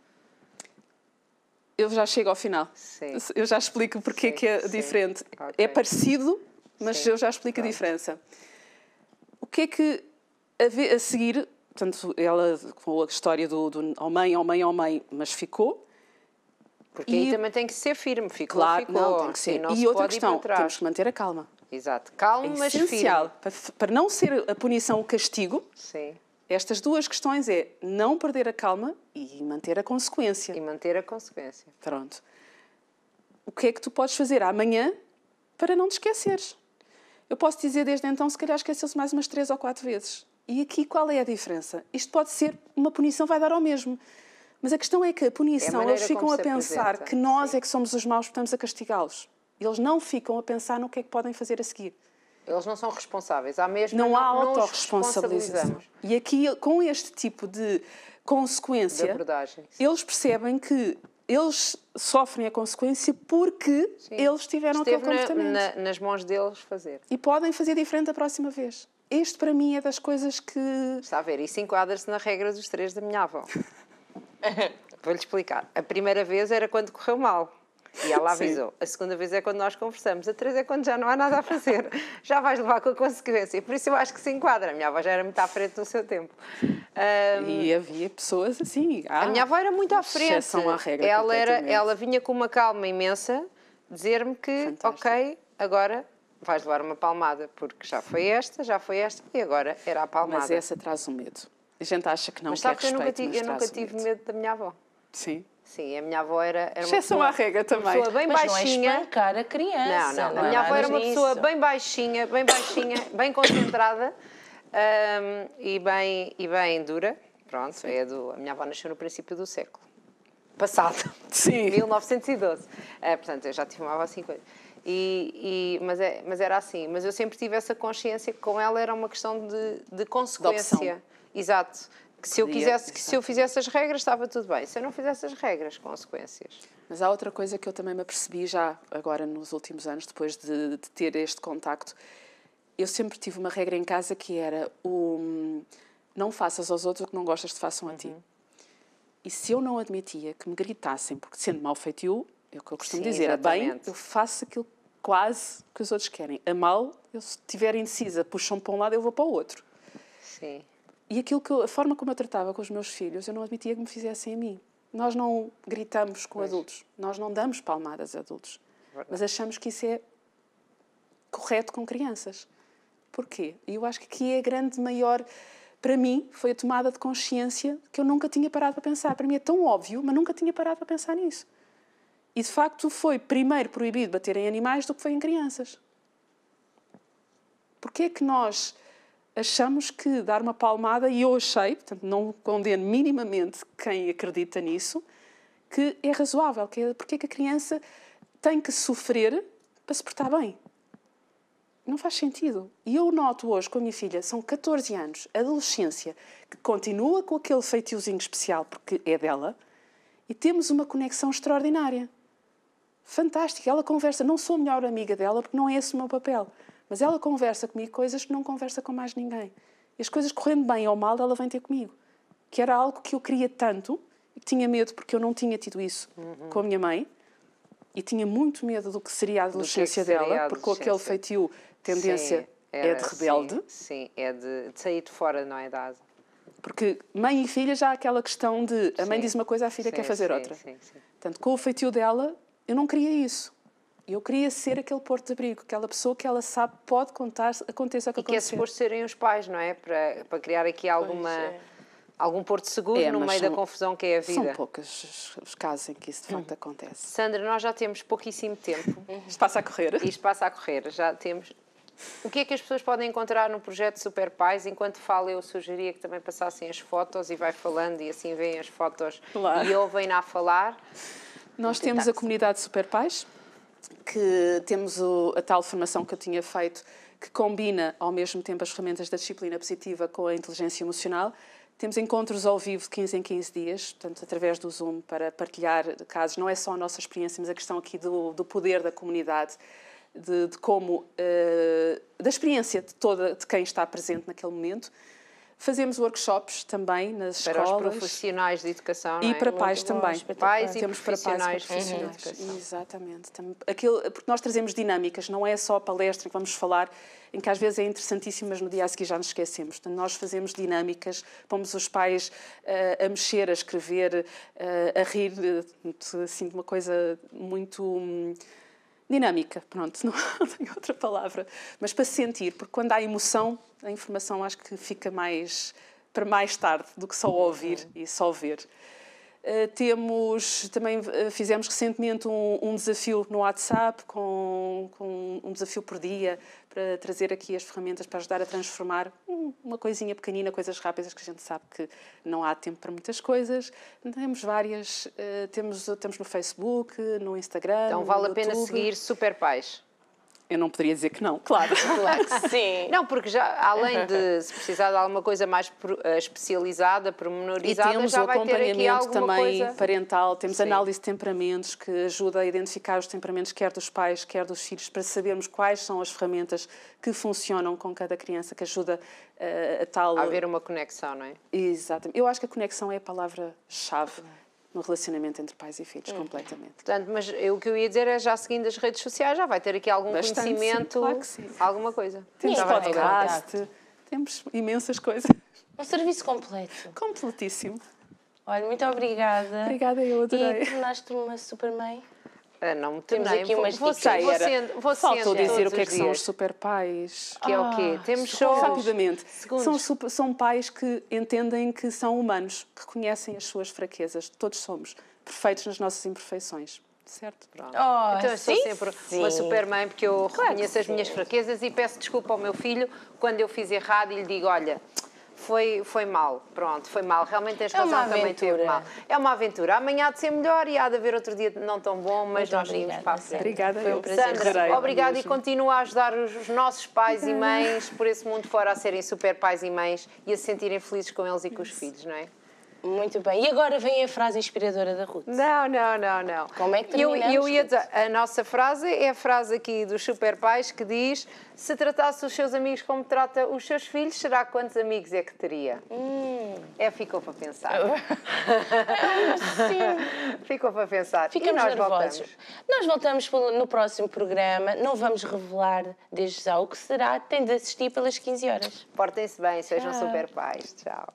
Eu já chego ao final. Sim. Eu já explico porque é que é Sim. diferente. Ok. É parecido, mas Sim. eu já explico a diferença. O que é que a seguir, portanto, ela com a história do ao mãe, mas ficou. Porque aí também tem que ser firme, ficou. Não, tem que ser. Não E se outra pode ir questão, para trás. temos que manter a calma. Exato. Calmo, É mas essencial, firme. para não ser a punição o castigo, Sim. estas duas questões é não perder a calma e manter a consequência. E manter a consequência. Pronto. O que é que tu podes fazer amanhã para não te esqueceres? Eu posso dizer desde então, se calhar esqueceu-se mais umas 3 ou 4 vezes. E aqui qual é a diferença? Isto pode ser, uma punição vai dar ao mesmo. Mas a questão é que a punição, eles ficam a pensar que nós é que somos os maus, estamos a castigá-los. Eles não ficam a pensar no que é que podem fazer a seguir. Eles não são responsáveis. Há mesmo Não há os autorresponsabilização. E aqui, com este tipo de consequência, de abordagem, sim. eles percebem que eles sofrem a consequência porque eles tiveram aquele comportamento. Nas mãos deles fazer. E podem fazer diferente a próxima vez. Este, para mim, é das coisas que... Está a ver? Isso enquadra-se na regra dos 3 da minha avó. Vou-lhe explicar. A primeira vez era quando correu mal. E ela avisou. A segunda vez é quando nós conversamos. A 3 é quando já não há nada a fazer. Já vais levar com a consequência. Por isso eu acho que se enquadra. A minha avó já era muito à frente no seu tempo. E havia pessoas assim... a minha avó era muito à frente. Exceção à regra, ela vinha com uma calma imensa dizer-me que, ok, agora vais levar uma palmada, porque já foi esta, e agora era a palmada. Mas essa traz um medo. A gente acha que não mas quer sabe que respeito, eu nunca tive medo da minha avó. Sim. Sim, a minha avó era uma Exceção pessoa, à regra também. uma pessoa bem Mas baixinha. não é espancar a criança. Não. A minha avó era uma pessoa nisso. bem baixinha, bem concentrada e bem dura. Pronto, a minha avó nasceu no princípio do século passado. Sim. 1912. Portanto, eu já tive uma avó há 5 anos. Mas era assim. Mas eu sempre tive essa consciência que com ela era uma questão de consequência. Exato. Que se eu fizesse as regras, estava tudo bem. Se eu não fizesse as regras, consequências. Mas há outra coisa que eu também me apercebi já agora nos últimos anos, depois de ter este contacto. Eu sempre tive uma regra em casa que era não faças aos outros o que não gostas que façam a ti. E se eu não admitia que me gritassem, porque sendo mal feitio, é o que eu costumo dizer, a bem, eu faço aquilo quase que os outros querem. A mal, eu se estiver indecisa, puxam para um lado, eu vou para o outro. Sim. E a forma como eu tratava com os meus filhos, eu não admitia que me fizessem a mim. Nós não gritamos com adultos, nós não damos palmadas a adultos, mas achamos que isso é correto com crianças. Porquê? E eu acho que aqui é a grande maior, para mim, foi a tomada de consciência que eu nunca tinha parado para pensar. Para mim é tão óbvio, mas nunca tinha parado para pensar nisso. E, de facto, foi primeiro proibido bater em animais do que foi em crianças. Porquê é que nós achamos que dar uma palmada, e eu achei, portanto, não condeno minimamente quem acredita nisso, que é razoável. Porque é que a criança tem que sofrer para se portar bem? Não faz sentido. E eu noto hoje com a minha filha, são 14 anos, adolescência, que continua com aquele feitiozinho especial, porque é dela, e temos uma conexão extraordinária. Fantástica. Ela conversa, não sou a melhor amiga dela, porque não é esse o meu papel, mas ela conversa comigo coisas que não conversa com mais ninguém. E as coisas correndo bem ou mal, ela vem ter comigo. Que era algo que eu queria tanto, e que tinha medo, porque eu não tinha tido isso com a minha mãe, e tinha muito medo do que seria a adolescência dela, porque com aquele feitio, tendência é de rebelde. Sim, é de sair de fora, não é, da asa. Porque mãe e filha já há aquela questão de a mãe diz uma coisa, a filha quer fazer outra. Sim. Portanto, com o feitio dela, eu não queria isso. Eu queria ser aquele porto de abrigo, aquela pessoa que ela sabe pode contar, aconteça o que acontecer. E que é suposto serem os pais, não é? Para criar aqui algum porto seguro no meio da confusão que é a vida. São poucos os casos em que isso de facto acontece. Sandra, nós já temos pouquíssimo tempo. Isto passa a correr. Isto passa a correr, já temos. O que é que as pessoas podem encontrar no projeto Super Pais? Enquanto falo, eu sugeria que também passassem as fotos e vai falando e assim veem as fotos e ouvem-na a falar. Nós temos a comunidade Super Pais, que temos a tal formação que eu tinha feito, que combina ao mesmo tempo as ferramentas da disciplina positiva com a inteligência emocional. Temos encontros ao vivo de 15 em 15 dias, portanto, através do Zoom, para partilhar casos. Não é só a nossa experiência, mas a questão aqui do poder da comunidade, de como, da experiência de quem está presente naquele momento. Fazemos workshops também nas escolas. Para os profissionais de educação, não é? E para pais também. Pais e temos profissionais para pais e de educação. Exatamente. Porque nós trazemos dinâmicas, não é só palestra que vamos falar, em que às vezes é interessantíssimo, mas no dia a seguir já nos esquecemos. Portanto, nós fazemos dinâmicas, pomos os pais a mexer, a escrever, a rir, assim, de uma coisa muito dinâmica, pronto, não tenho outra palavra, mas para sentir, porque quando há emoção, a informação acho que fica mais para mais tarde do que só ouvir e só ver. Também fizemos recentemente um desafio no WhatsApp, com um desafio por dia, para trazer aqui as ferramentas para ajudar a transformar uma coisinha pequenina, coisas rápidas que a gente sabe que não há tempo para muitas coisas. Temos várias, temos no Facebook, no Instagram, então vale no a pena YouTube. Seguir Super Pais. Eu não poderia dizer que não, claro. Claro que sim. Não, porque já, além de se precisar de alguma coisa mais especializada, pormenorizada, e temos já o vai ter aqui acompanhamento alguma também coisa parental, temos Sim. análise de temperamentos que ajuda a identificar os temperamentos quer dos pais, quer dos filhos, para sabermos quais são as ferramentas que funcionam com cada criança, que ajuda a tal... a haver uma conexão, não é? Exatamente. Eu acho que a conexão é a palavra-chave no relacionamento entre pais e filhos, completamente. Portanto, mas o que eu ia dizer é, já seguindo as redes sociais, já vai ter aqui algum conhecimento, sim, claro que sim. alguma coisa. Temos Já vai ter podcast, temos imensas coisas. Um serviço completo. Completíssimo. Olha, muito obrigada. Obrigada, eu adorei. E tornaste uma super mãe. Não me Temos tornei. aqui umas vou dicas. Faltou dizer o que é que todos são os os super pais. Que é o quê? Temos shows. Rapidamente. Segundos. São pais que entendem que são humanos, que reconhecem as suas fraquezas. Todos somos perfeitos nas nossas imperfeições. Certo? Pronto. Oh, Então eu sou sim, sempre sim. uma super mãe, porque eu reconheço as minhas fraquezas e peço desculpa ao meu filho quando eu fiz errado e lhe digo, olha, foi mal, pronto, foi mal, realmente tens razão, também teve mal. É uma aventura, amanhã há de ser melhor e há de haver outro dia não tão bom, mas Muito nós seguimos para a frente. Obrigada. Foi um prazer. Sandra, obrigada mesmo. e continua a ajudar os nossos pais e mães por esse mundo fora a serem super pais e mães e a se sentirem felizes com eles e com os filhos, não é? Muito bem. E agora vem a frase inspiradora da Ruth. Não. Como é que terminamos? Eu ia dizer, a nossa frase é a frase aqui dos super pais que diz: se tratasse os seus amigos como trata os seus filhos, será quantos amigos é que teria? Ficou para pensar. Sim. Ficou para pensar. Ficamos e nós nervosos. voltamos. Nós voltamos no próximo programa. Não vamos revelar desde já o que será. Tem de assistir pelas 15 horas. Portem-se bem, sejam super pais. Tchau.